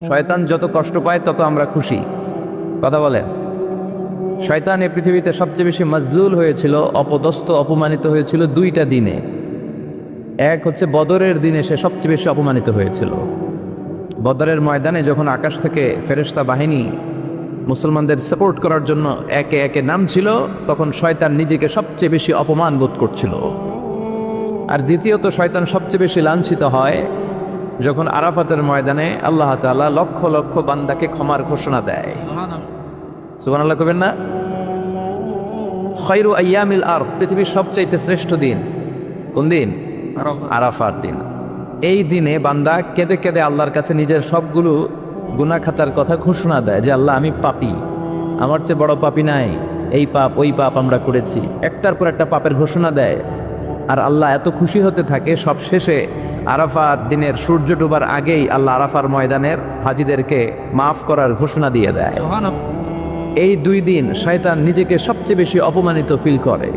শয়তান যত কষ্ট পায় তত আমরা খুশি। কথা বলেন। শয়তান এই পৃথিবীতে সবচেয়ে বেশি মজলুল হয়েছিল, অপদস্থ অপমানিত হয়েছিল দুইটা দিনে। এক হচ্ছে বদরের দিনে সে সবচেয়ে বেশি অপমানিত হয়েছিল। বদরের ময়দানে যখন আকাশ থেকে ফেরেশতা বাহিনী মুসলমানদের সাপোর্ট করার জন্য একে একে নামছিল, তখন শয়তান নিজেকে সবচেয়ে বেশি অপমান বোধ করছিল। আর দ্বিতীয়ত শয়তান সবচেয়ে বেশি লাঞ্ছিত হয় যখন আরাফাতের ময়দানে আল্লাহ তাআলা লক্ষ লক্ষ বান্দাকে ক্ষমার ঘোষণা দেয়। সুবহানাল্লাহ কবেন না? খায়রু আইয়ামিল আরদ, পৃথিবীর সবচাইতে শ্রেষ্ঠ দিন কোন দিন? আরাফার দিন। এই দিনে বান্দা কেঁদে কেঁদে আল্লাহর কাছে নিজের সবগুলো গুনাহ খাতার কথা ঘোষণা দেয় যে আল্লাহ আমি পাপী, আমার চেয়ে বড় পাপী নাই, এই পাপ ওই পাপ আমরা করেছি, একটার পর একটা পাপের ঘোষণা দেয়। আর আল্লাহ এত খুশি হতে থাকে, সব শেষে আরাফার দিনের সূর্য ডোবার আগেই আল্লাহ আরাফার ময়দানের হাজীদেরকে মাফ করার ঘোষণা দিয়ে দেয়। এই দুই দিন শয়তান নিজেকে সবচেয়ে বেশি অপমানিত ফিল করে,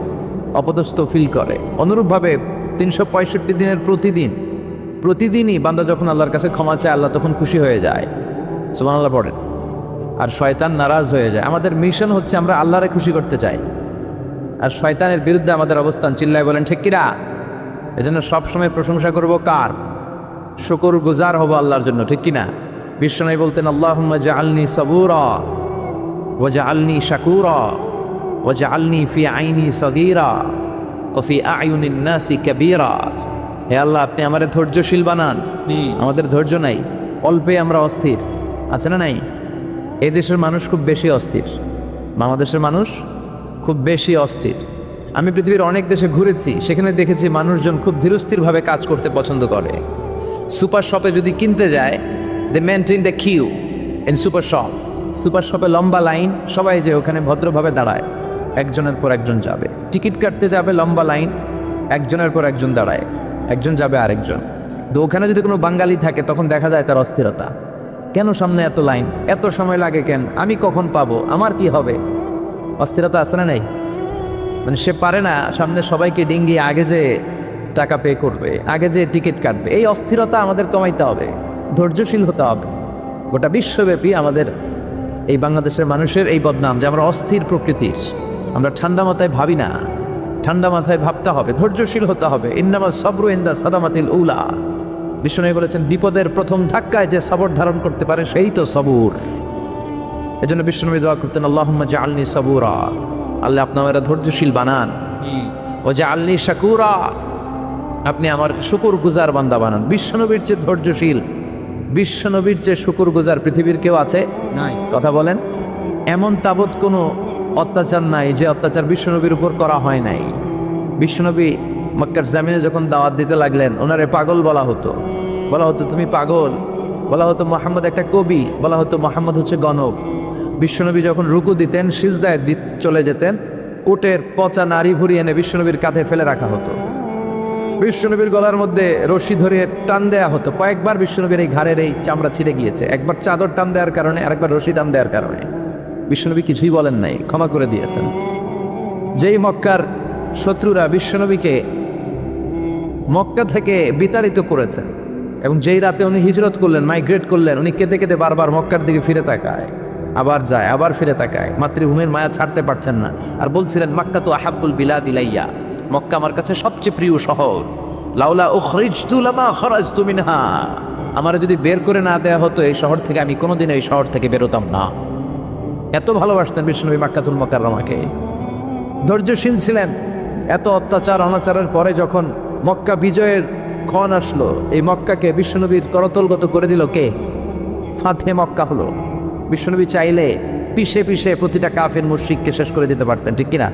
অপদস্থ ফিল করে। অনুরূপভাবে 365 দিনের প্রতিদিনই বান্দা যখন আল্লাহর কাছে ক্ষমা চায়, আল্লাহ তখন খুশি হয়ে যায়। সুবহানাল্লাহ পড়েন। আর শয়তান নারাজ হয়ে যায়। আমাদের মিশন হচ্ছে আমরা আল্লাহরে খুশি করতে চাই, আর শয়তানের বিরুদ্ধে আমাদের অবস্থান। চিল্লায় বলেন ঠিক কিনা? এজন্য সবসময় প্রশংসা করব কার? শুকর গুজার হব আল্লাহর জন্য, ঠিক কিনা? বিশ্বনবী বলতেন আল্লাহুম্মা জাআলনি সাবুরা ওয়া জাআলনি শাকুরা ওয়া জাআলনি ফি আইনি সগীরা ওয়া ফি আয়ুনিন নাসি কাবীরা। হে আল্লাহ, আপনি আমারে ধৈর্যশীল বানান। আমাদের ধৈর্য নাই, অল্পে আমরা অস্থির। আছে না নাই? এই দেশের মানুষ খুব বেশি অস্থির, বাংলাদেশের মানুষ খুব বেশি অস্থির। আমি পৃথিবীর অনেক দেশে ঘুরেছি, সেখানে দেখেছি মানুষজন খুব ধীরস্থিরভাবে কাজ করতে পছন্দ করে। সুপার শপে যদি কিনতে যায়, they maintain the queue in super shop. Super শপে লম্বা লাইন, সবাই যে ওখানে ভদ্রভাবে দাঁড়ায়, একজনের পর একজন যাবে। টিকিট কাটতে যাবে, লম্বা লাইন, একজনের পর একজন দাঁড়ায়, একজন যাবে আরেকজন। তো ওখানে যদি কোনো বাঙালি থাকে তখন দেখা যায় তার অস্থিরতা। কেন সামনে এত লাইন, এত সময় লাগে কেন, আমি কখন পাবো, আমার কি হবে? অস্থিরতা আছে না নেই? মানে সে পারে না সামনে সবাইকে ডিঙ্গিয়ে আগে যে টাকা পে করবে, আগে যে টিকিট কাটবে। এই অস্থিরতা আমাদের কমাইতে হবে, ধৈর্যশীল হতে হবে। গোটা বিশ্বব্যাপী আমাদের এই বাংলাদেশের মানুষের এই বদনাম যে আমরা অস্থির প্রকৃতির, আমরা ঠান্ডা মাথায় ভাবি না। ঠান্ডা মাথায় ভাবতে হবে, ধৈর্যশীল হতে হবে। ইন্নামা সবরু ইনদা সাদামাতিল উলা। বিষ্ণু বলেছেন বিপদের প্রথম ধাক্কায় যে সবর ধারণ করতে পারে সেই তো সবুর। এজন্য বিষ্ণু দোয়া করতেন আল্লাহুম্মা জাআলনি সাবুরা, আল্লাহ আপনি আমার ধৈর্যশীল বানান। ও জাআলনি শাকুরা, আপনি আমার শুকর গুজার বান্দা বানান। বিশ্বনবীর চেয়ে ধৈর্যশীল, বিশ্বনবীর চেয়ে শুকর গুজার পৃথিবীর কেউ আছে? নাই। কথা বলেন। এমন তাবৎ কোনো অত্যাচার নাই যে অত্যাচার বিশ্বনবীর উপর করা হয় নাই। বিশ্বনবী মক্কার জামিনে যখন দাওয়াত দিতে লাগলেন, ওনারে পাগল বলা হতো, তুমি পাগল, বলা হতো মোহাম্মদ একটা কবি, বলা হতো মোহাম্মদ হচ্ছে গণক। বিশ্বনবী যখন রুকু দিতেন, সিজদায় চলে যেতেন, উটের পচা নাড়ি ভুড়ি এনে বিশ্বনবীর কাঁধে ফেলে রাখা হতো। বিশ্বনবীর গলার মধ্যে রশি ধরে টান দেয়া হতো। কয়েকবার বিশ্বনবীর এই ঘাড়ের এই চামড়া ছিঁড়ে গিয়েছে, একবার চাদর টান দেওয়ার কারণে, আরেকবার রশি টান দেওয়ার কারণে। বিশ্বনবী কিছুই বলেন নাই, ক্ষমা করে দিয়েছেন। যেই মক্কার শত্রুরা বিশ্বনবীকে মক্কা থেকে বিতাড়িত করেছেন, এবং যেই রাতে উনি হিজরত করলেন, মাইগ্রেট করলেন, উনি কেঁদে কেঁদে বারবার মক্কার দিকে ফিরে তাকায়, আবার যায়, আবার ফিরে তাকায়, মাতৃভূমির মায়া ছাড়তে পারছেন না। আর বলছিলেন মাক্কা তো আহাব্বুল বিলাদ ইলাইয়া, মক্কা আমার কাছে সবচেয়ে প্রিয় শহর। লাউলা উখরিজতু লামা খরাজতু মিনহা, আমার যদি বের করে না দেয়া হতো এই শহর থেকে, আমি কোনোদিন এই শহর থেকে বেরোতাম না। এত ভালোবাসতেন বিশ্বনবী মাক্কাতুল মুকাররমাকে। ধৈর্যশীল ছিলেন। এত অত্যাচার অনাচারের পরে যখন মক্কা বিজয়ের ক্ষণ আসলো, এই মক্কাকে বিশ্বনবীর করতলগত করে দিল কে? ফাতে মক্কা হলো। বিশ্বনবী চাইলে পিষে পিষে প্রতিটা কাফের মুশরিককে শেষ করে দিতে পারতেন, ঠিক কিনা?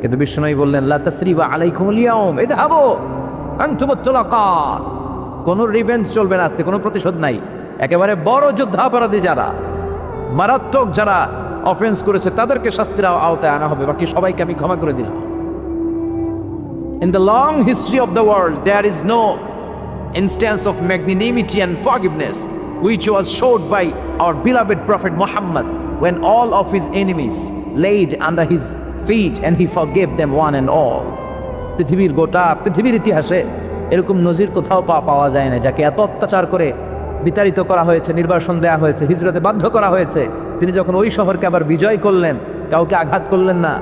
কিন্তু বিশ্বনবী বললেন লা তাসরিবা আলাইকুমুল ইয়াউম ইযহাবু আনতুমুত তুলাকা। কোনো রিভেঞ্জ চলবে না আজকে, কোনো প্রতিশোধ নাই। একেবারে বড় যুদ্ধাপরাধী যারা, মারাত্মক যারা অফেন্স করেছে, তাদেরকে শাস্তির আওতায় আনা হবে, বাকি সবাইকে আমি ক্ষমা করে দিলাম। In the long history of the world, there is no instance of magnanimity and forgiveness which was showed by our beloved Prophet Muhammad when all of his enemies laid under his feet and he forgave them one and all. পৃথিবীর ইতিহাসে এরকম নজির কোথাও পাওয়া যায় না, যাকে এত অত্যাচার করে বিতাড়িত করা হয়েছে, নির্বাসন দেওয়া হয়েছে, হিজরতে বাধ্য করা হয়েছে। তিনি যখন ওই শহরকে আবার বিজয় করলেন, কাউকে আঘাত করলেন না,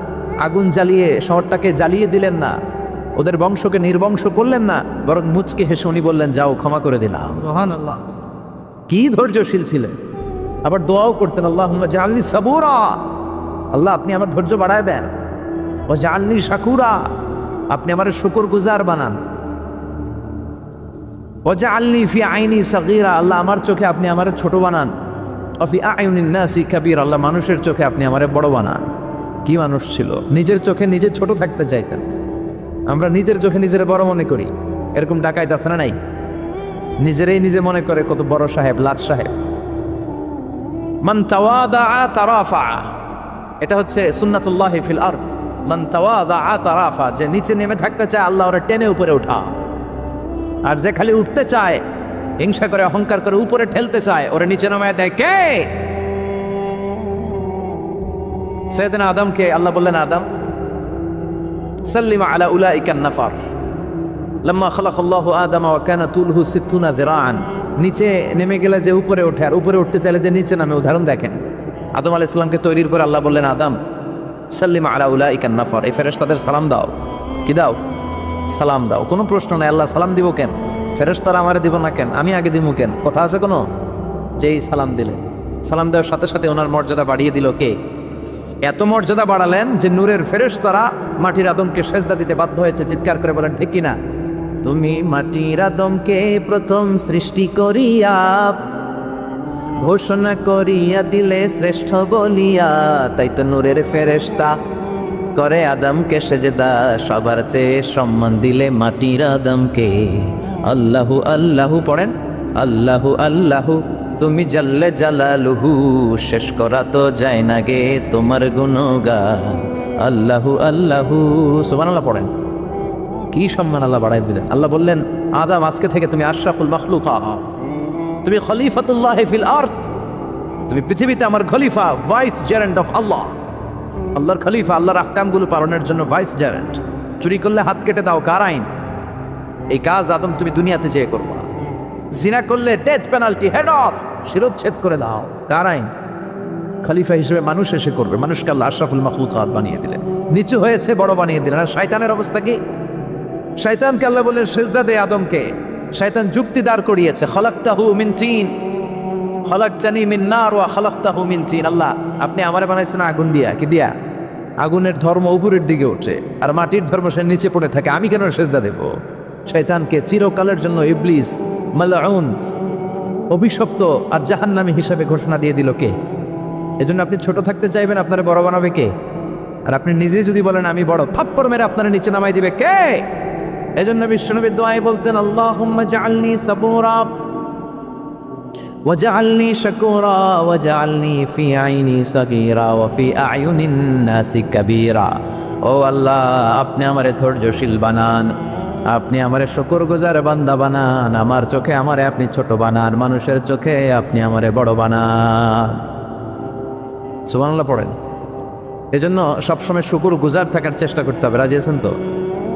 আগুন জ্বালিয়ে শহরটাকে জ্বালিয়ে দিলেন না, ওদের বংশকে নির্বংশ করলেন না, বরং মুচকে হেসে উনি বললেন, যাও ক্ষমা করে দিলাম। সুবহানাল্লাহ। কি ধৈর্যশীল ছিলেন। আবার দোয়াও করতেন, আল্লাহুম্মা জাআলনি সাবুরা, আল্লাহ আপনি আমার ধৈর্য বাড়ায় দেন। ও জাআলনি শাকুরা, আপনি আমার শুকরগুজার বানান। ও জাআলনি ফি আইনি সাগীরা, আল্লাহ আমার চোখে আপনি আমার ছোট বানান। ও ফি আয়ুনিন নাসি কাবীরা, আল্লাহ মানুষের চোখে আপনি আমারে বড় বানান। কি মানুষ ছিল, নিজের চোখে নিজে ছোট থাকতে চাইতেন। আমরা নিজের চোখে নিজের বড় মনে করি, এরকম ডাকাইত আছে না নাই? নিজেরাই নিজে মনে করে কত বড় সাহেব, লাট সাহেব। মান তাওয়াদা তারাফা, এটা হচ্ছে সুন্নাতুল্লাহি ফিল আরদ। মান তাওয়াদা তারাফা, যে নিচে নেমে থাকতে চায় আল্লাহ ওরা টেনে উপরে উঠা, আর যে খালি উঠতে চায়, হিংসা করে অহংকার করে উপরে ঠেলতে চায়, ওরা নিচে নামায় দেয় কে? সাইয়েদনা আদমকে আল্লাহ বললেন, আদম সাল্লিম আলা উলাইকা নাফার লাম্মা খালাকাল্লাহু আদামা ওয়া কানা তুলহু 60 যিরাআন। নিচে নেমে গেলে যে উপরে ওঠে, আর উপরে উঠতে চাইলে যে নিচে নামে, উদাহরণ দেখেন। আদম আলাইহিস সালামকে তৈরির পর আল্লাহ বললেন, আদম সাল্লিম আলা উলাইকা নাফার, এই ফেরেশতাদের সালাম দাও। কি দাও? সালাম দাও। কোনো প্রশ্ন নাই, আল্লাহ সালাম দিব কেন? ফেরেশতারা আমারে দিব না কেন? আমি আগে দিব কেন? কথা আছে কোনো? যেই সালাম দিলে, সালাম দেওয়ার সাথে সাথে ওনার মর্যাদা বাড়িয়ে দিল কে? এত মর্যাদা বাড়ালেন যে নূরের ফেরেশতারা মাটির আদমকে সেজদা দিতে বাধ্য হয়েছে। চিৎকার করে বলেন, ঠিক কিনা? তুমি মাটির আদমকে প্রথম সৃষ্টি করিয়া ঘোষণা করিয়া দিলে শ্রেষ্ঠ বলিয়া, তাই তো নূরের ফেরেশতা করে আদমকে সেজদা, সবার চেয়ে সম্মান দিলে মাটির আদমকে। আল্লাহু আল্লাহু পড়েন, আল্লাহু আল্লাহু, তুমি জাল্লে জালালুহু, শেষ করা তো যায় না গে তোমার গুণগান। আল্লাহু আল্লাহু, সুবহানাল্লাহ পড়েন। কি সম্মান আল্লাহ বাড়াই দিলেন। আল্লাহ বললেন, আদম আজকে থেকে তুমি আশরাফুল মাখলুকাত, তুমি খলিফাতুল্লাহ ফিল আরদ, তুমি পৃথিবীতে আমার খলিফা, ভাইস জেরেন্ট অফ আল্লাহ। আল্লাহর খলিফা, আল্লাহর আহকামগুলো পালনের জন্য ভাইস জেরেন্ট। চুরি করলে হাত কেটে দাও, কার আইন? এই কাজ আদম তুমি দুনিয়াতে যেয়ে করবা। জিনা করলে ডেথ পেনাল্টি, হেড অফ, শিরোচ্ছেদ করে দাও, কার আইন? খলিফা হিসেবে মানুষ এসে করবে। মানুষকে আল্লাহ আশরাফুল মাখলুকাত বানিয়ে দিলেন, নিচু হয়েছে বড় বানিয়ে দিলেন। আর শয়তানের অবস্থা কি? শয়তানকে আল্লাহ বললেন সেজদা দে আদমকে। শয়তান যুক্তি দাঁড় করিয়েছে, খলাকতাহু মিন তিন খলাকতানি মিন নার ওয়া খলাকতাহু মিন তিন। আল্লাহ আপনি আমারে বানাইছেন আগুন দিয়া। কি দিয়া? আগুনের ধর্ম উপরের দিকে ওঠে, আর মাটির ধর্ম সে নিচে পড়ে থাকে। আমি কেন সেজদা দেব? শয়তানকে চিরকালের জন্য ইবলিস মালউন, অভিশপ্ত আর জাহান্নামী হিসাবে ঘোষণা দিয়ে দিল কে? এজন্য আপনি ছোট থাকতে চাইবেন, আপনারা বড় বানাবে কে? আর আপনি নিজে যদি বলেন আমি বড়, থাপ্পড় মেরে আপনারা নিচে নামাই দিবে কে? এজন্য বিশ্বনবী দোয়ায় বলতেন, আল্লাহুম্মা জাআলনি সাবুরা ওয়াজআলনি শাকুরা ওয়াজআলনি ফি আইনি সাগীরা ওয়া ফি আয়ুনিন নাসি কাবীরা। ও আল্লাহ, আপনি আমারে ধৈর্যশীল বানান, আপনি আমারে শুকরগুজার বান্দা বানান, আমার চোখে আমারে আপনি ছোট বানান, মানুষের চোখে আপনি আমারে বড় বানান। সুবহানাল্লাহ পড়েন। এজন্য সবসময় শুকরগুজার থাকার চেষ্টা করতে হবে। রাজি আছেন তো?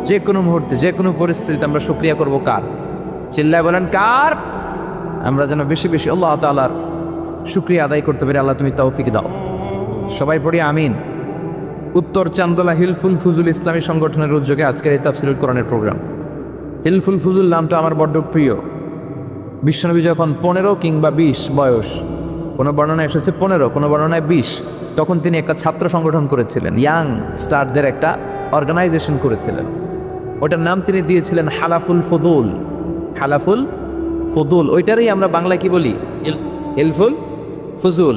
যে কোনো মুহূর্তে, যে কোনো পরিস্থিতিতে আমরা শুকরিয়া করব কার? চিল্লায় বলেন কার? আমরা যেন বেশি বেশি আল্লাহ তাআলার শুকরিয়া আদায় করতে পারি। আল্লাহ তুমি তৌফিক দাও। সবাই পড়ি আমিন। উত্তর চান্দলা হিলফুল ফুজুল ইসলামী সংগঠনের উদ্যোগে আজকের এই তাফসীরুল কোরআনের প্রোগ্রাম। হিলফুল ফুজুল নামটা আমার বড্ড প্রিয়। বিশ্বনবী যখন 15 কিংবা 20 বয়স, কোনো বর্ণনায় এসেছে 15, কোনো বর্ণনায় 20, তখন তিনি একটা ছাত্র সংগঠন করেছিলেন, ইয়াং স্টারদের একটা অর্গানাইজেশন করেছিলেন। ওটার নাম তিনি দিয়েছিলেন হালাফুল ফুদুল। হালাফুল ফুদুল, ওইটারই আমরা বাংলায় কি বলি? হিলফুল ফুজুল।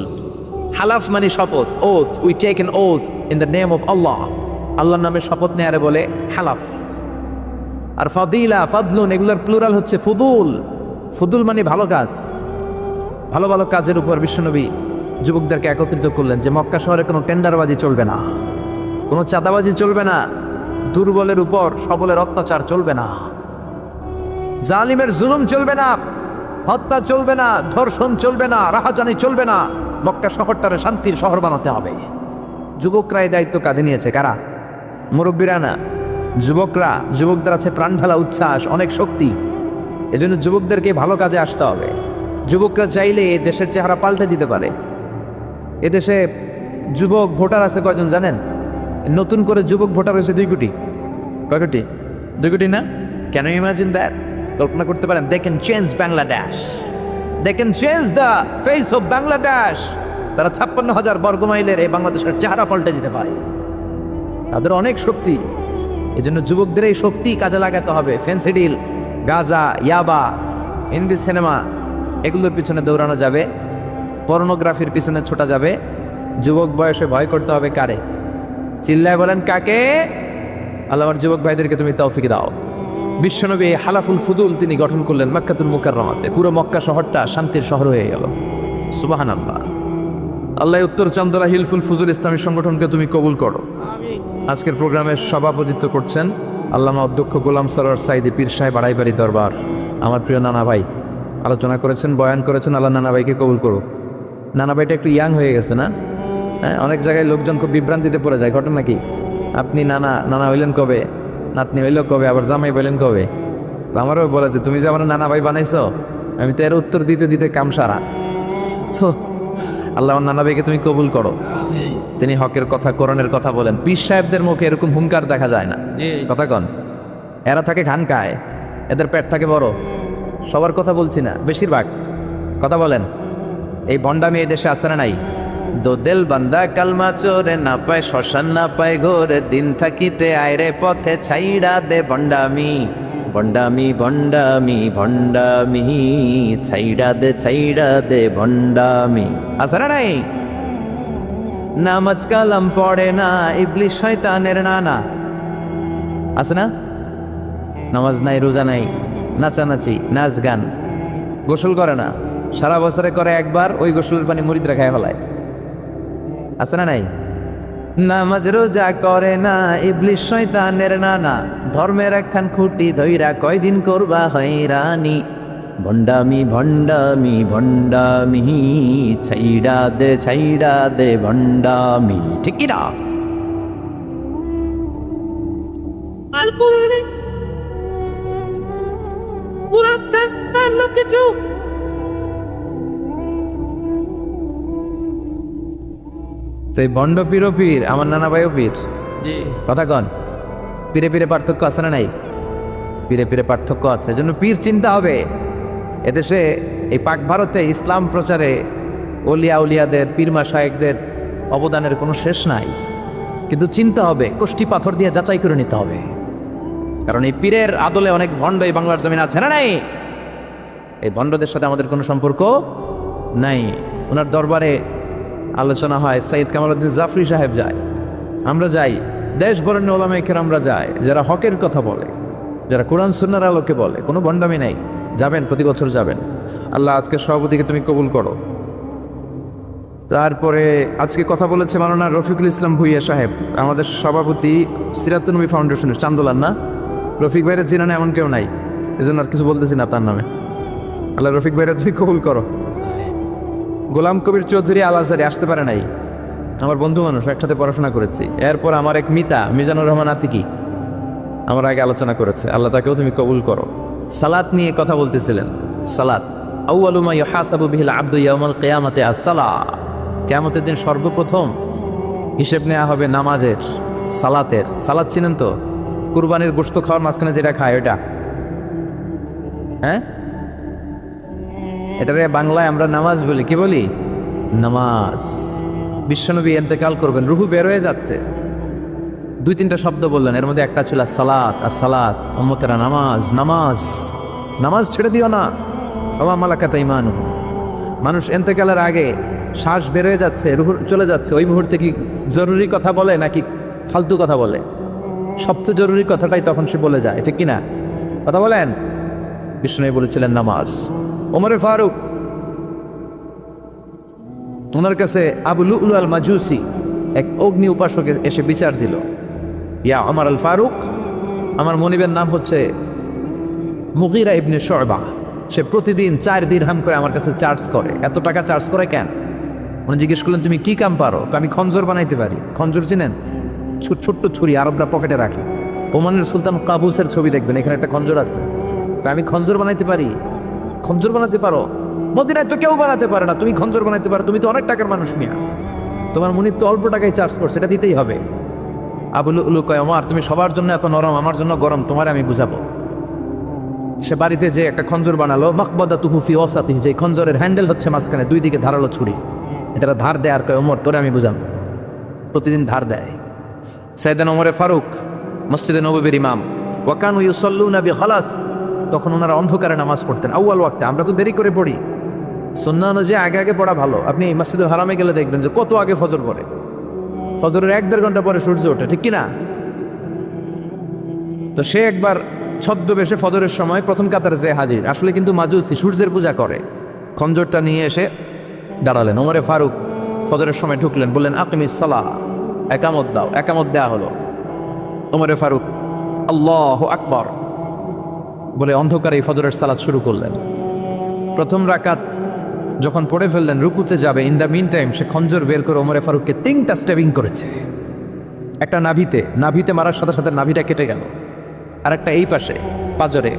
হালাফ মানে শপথ, oath, we take an oath in the name of Allah. আল্লাহর নামে শপথ নেয়ারে বলে হালাফ। আর ফাদিলা, ফাদলুন, এগুলোর প্লুরাল হচ্ছে ফুদুল। ফুদুল মানে ভালো কাজ। ভালো ভালো কাজের উপর বিশ্বনবী যুবকদেরকে একত্রিত করলেন যে মক্কা শহরে কোনো টেন্ডারবাজি চলবে না, কোনো চাঁদাবাজি চলবে না, দুর্বলের উপর সবলের অত্যাচার চলবে না, জালিমের জুলুম চলবে না, হত্যা চলবে না, ধর্ষণ চলবে না, রাহাজানি চলবে না। মক্কা শহরটারে শান্তির শহর বানাতে হবে। যুবকরা এই দায়িত্ব কাঁধে নিয়েছে। কারা? মুরব্বীরা না, যুবকরা। যুবকদের আছে প্রাণ ঢালা উচ্ছ্বাস, অনেক শক্তি। এজন্য যুবকদেরকে ভালো কাজে আসতে হবে। যুবকরা চাইলে এই দেশের চেহারা পাল্টে দিতে পারে। এদেশে যুবক ভোটার আছে কয়জন জানেন? নতুন করে যুবক ভোটার হয়েছে 2 কোটি। কয় কোটি? 2 কোটি না? Can you imagine that? কল্পনা করতে পারেন? They can change Bangladesh, they can change the face of Bangladesh. তারা 56,000 বর্গমাইলের এই বাংলাদেশের চেহারা পাল্টে দিতে পারে। তাদের অনেক শক্তি। এই জন্য যুবকদের এই শক্তি কাজে লাগাতে হবে। ফেন্সিডিল, গাঁজা, ইয়াবা, হিন্দি সিনেমা এগুলোর পিছনে দৌড়ানো যাবে, পর্নোগ্রাফির পিছনে ছোটা যাবে। যুবক বয়সে ভয় করতে হবে কারে? চিল্লায় বলেন কাকে? আল্লাহ আমার যুবক ভাইদেরকে তুমি তৌফিক দাও। বিশ্বনবী হালাফুল ফুদুল তিনি গঠন করলেন মক্কাতুল মুকাররমাতে। পুরো মক্কা শহরটা শান্তির শহর হয়ে গেল। সুবহানাল্লাহ। আল্লাহ উত্তর চন্দ্রা হিলফুল ফুজুল ইসলামী সংগঠনকে তুমি কবুল করো। আজকের প্রোগ্রামের সভাপতিত্ব করছেন আল্লামা অধ্যক্ষ গোলাম সরোয়ার সাইদি পীর সাহেব আড়াইবাড়ি দরবার। আমার প্রিয় নানা ভাই আলোচনা করেছেন, বয়ান করেছেন। আল্লাহ নানা ভাইকে কবুল করো। নানা ভাইটা একটু ইয়াং হয়ে গেছে না? হ্যাঁ, অনেক জায়গায় লোকজন খুব বিভ্রান্তিতে পড়ে যায়। ঘটনা কি? আপনি নানা হইলেন কবে, নাতনি হইল কবে, আবার জামাই বললেন কবে? তো আমারও বলে যে তুমি যে আমার নানা ভাই বানাইছো, আমি তো এর উত্তর দিতে দিতে কাম সারা। তো আল্লাহ নানা ভাইকে তুমি কবুল করো। তিনি হকের কথা, কোরআনের কথা বলেন। পীর সাহেবদের মুখে এরকম হুঙ্কার দেখা যায় না। কথা কন, এরা থাকে খানকায়, এদের পেট থাকে বড়। সবার কথা বলছি না, বেশিরভাগ কথা বলেন। এই ভণ্ডামি এই দেশে আছে না নাই? দোদেল বান্দা কালমা চোরে, না পায় শ্মশান না পায় ঘোরে, দিন থাকিতে আয়রে পথে ছাইড়া দে ভণ্ডামি, ভণ্ডামি ভণ্ডামি ভণ্ডামি, ছাইড়া দে ভণ্ডামি। আছে না নাই? নামাজ কালাম পড়ে না, ইবলিশ শয়তানের নানা। আছে না? নামাজ নাই, রোজা নাই, নাচানাচি, নাচ গান, গোসল করে না, সারা বছরে করে একবার, ওই গোসলের পানি মুরিদরা খায় ফেলায়। আছে না নাই? নামাজ রোজা করে না, ইবলিশ শয়তানের নানা, ধর্মের একখান খুঁটি ধইরা কয়দিন করবা হয়রানি, ভণ্ডামি ভণ্ডামি ভণ্ডামি, ছাইড়া দে ভণ্ডামি। ঠিক কি না? তো এই ভণ্ড পীরও পীর, আমার নানা ভাইও পীর। কথা কন, পীরে পীরে পার্থক্য আছে না নাই? পীরে পীরে পার্থক্য আছে। এজন্য পীর চিন্তা হবে। এদেশে এই পাক ভারতে ইসলাম প্রচারে ওলিয়া উলিয়াদের, পীর মাশায়েখদের অবদানের কোনো শেষ নাই। কিন্তু চিন্তা হবে, কষ্টি পাথর দিয়ে যাচাই করে নিতে হবে। কারণ এই পীরের আদলে অনেক ভণ্ড এই বাংলার জমিন আছে না নাই? এই ভণ্ডদের সাথে আমাদের কোনো সম্পর্ক নাই। ওনার দরবারে আলোচনা হয়, সৈয়দ কামালউদ্দিন জাফরি সাহেব যায়, আমরা যাই, দেশ বরেণ্য ওলামায়ে কেরামরা যায়, যারা হকের কথা বলে, যারা কোরআন সুন্নাহর আলোকে বলে। কোনো ভণ্ডামি নাই। যাবেন, প্রতি বছর যাবেন। আল্লাহ আজকে সভাপতিকে তুমি কবুল করো। তারপরে আজকে কথা বলেছে মাওলানা রফিকুল ইসলাম ভুইয়া সাহেব, আমাদের সভাপতি সিরাতুন নবী ফাউন্ডেশনের চান্দোলার না? রফিক ভাইয়ের জিনানে এমন কেউ নাই, এজন্য আর কিছু বলতেছি না তার নামে। আল্লাহ রফিক ভাইরা তুমি কবুল করো। গোলাম কবির চৌধুরী আল আজহারি আসতে পারে নাই, আমার বন্ধু মানুষ, একসাথে পড়াশোনা করেছি। এরপর আমার এক মিতা মিজানুর রহমান আতিকি আমার আগে আলোচনা করেছে, আল্লাহ তাকেও তুমি কবুল করো। সালাত নিয়ে কথা বলতেছিলেন। সালাত আউয়ালু মা ইউহাসাবু বিহিল আবদু ইয়াউমাল কিয়ামাতি আস-সালাহ। কিয়ামতের দিন সর্বপ্রথম হিসেব নেওয়া হবে নামাজের, সালাতের। সালাত চিনেন তো? কুরবানির গোশত খাওয়ার মাঝখানে যেটা খায় ওটা, হ্যাঁ, এটারে বাংলায় আমরা নামাজ বলি। কি বলি? নামাজ। বিশ্বনবী ইন্তেকাল করবেন, রুহু বের হয়ে যাচ্ছে, 2-3টা শব্দ বললেন, এর মধ্যে একটা ছিল সালাত। আর সালাত, উম্মতেরা নামাজ, নামাজ, নামাজ ছেড়ে দিও না। ওয়া মালাকাত আইমানুহুম। মানুষ ইন্তেকালের আগে শ্বাস বের হয়ে যাচ্ছে, রুহু চলে যাচ্ছে, ওই মুহূর্তে কি জরুরি কথা বলে নাকি ফালতু কথা বলে? সবচেয়ে জরুরি কথাটাই তখন সে বলে যায়, ঠিক কিনা? কথা বলেন। বিষ্ণু বলেছিলেন নামাজ। ওমর ফারুক, ওনার কাছে আবু লুলু আল মাজুসি এক অগ্নি উপাসক এসে বিচার দিল, ইয়া ওমর আল ফারুক, আমার মনিবের নাম হচ্ছে মুগীরা ইবনে শুবা, সে প্রতিদিন 4 দিরহাম করে আমার কাছে চার্জ করে। এত টাকা চার্জ করে কেন? উনি জিজ্ঞেস করলেন তুমি কি কাম পারো? আমি খঞ্জর বানাইতে পারি। খঞ্জর চিনেন? ছোট্ট ছুরি আরবরা পকেটে রাখে। ওমানের সুলতান কাবুসের ছবি দেখবেন, এখানে একটা খঞ্জর আছে। আমি খঞ্জর বানাইতে পারি। খঞ্জর বানাতে পারো? মদিনায় তো কেউ বানাতে পারে না, তুমি খঞ্জর বানাতে পারো, তুমি তো অনেক টাকার মানুষ মিয়া, তোমার মুনির তো অল্প টাকায় চার্জ করছে, এটা দিতেই হবে। আবু লুলু কয়, ওমর তুমি সবার জন্য এত নরম, আমার জন্য গরম, তোমার আমি বুঝাবো। সে বাড়িতে যে একটা খঞ্জর বানালো, মাকবাদা তুহুফি ওয়াসাতি, যে খঞ্জরের হ্যান্ডেল হচ্ছে মাঝখানে, দুই দিকে ধারালো ছুরি, এটা ধার দেয়। আর কয়, ওমর তোরে আমি বুঝাম। প্রতিদিন ধার দেয়। সাইয়েদনা ওমরে ফারুক মসজিদে নববীর ইমাম, ওয়াকানু ইউসাল্লুনা বিখালাস, তখন ওনারা অন্ধকারে নামাজ পড়তেন আউয়াল ওয়াক্তে। আমরা তো দেরি করে পড়ি, সুন্নাহ অনুযায়ী আগে আগে পড়া ভালো। আপনি মসজিদুল হারামে গেলে দেখবেন যে কত আগে ফজর পড়ে, ফজরের 1-1.5 ঘন্টা পরে সূর্য ওঠে, ঠিক কিনা? তো সে একবার ছদ্মবেশে ফজরের সময় প্রথম কাতারে যে হাজির, আসলে কিন্তু মাজুসি, সূর্যের পূজা করে, খঞ্জরটা নিয়ে এসে দাঁড়ালেন। ওমরে ফারুক ফজরের সময় ঢুকলেন, বললেন আকিমিস সালাহ, একামত দাও। একামত দেয়া হলো। ওমরে ফারুক আল্লাহু আকবার বলে অন্ধকারে ফজরের সালাত শুরু করলেন। প্রথম রাকাত যখন পড়ে ফেললেন, রুকুতে যাবে, ইন দ্য মিন টাইম সে খঞ্জর বের করে ওমরে ফারুককে 3টা স্টেবিং করেছে। একটা নাভিতে মারার সাথে সাথে নাভিটা কেটে গেল, আর একটা এই পাশে পাজরে,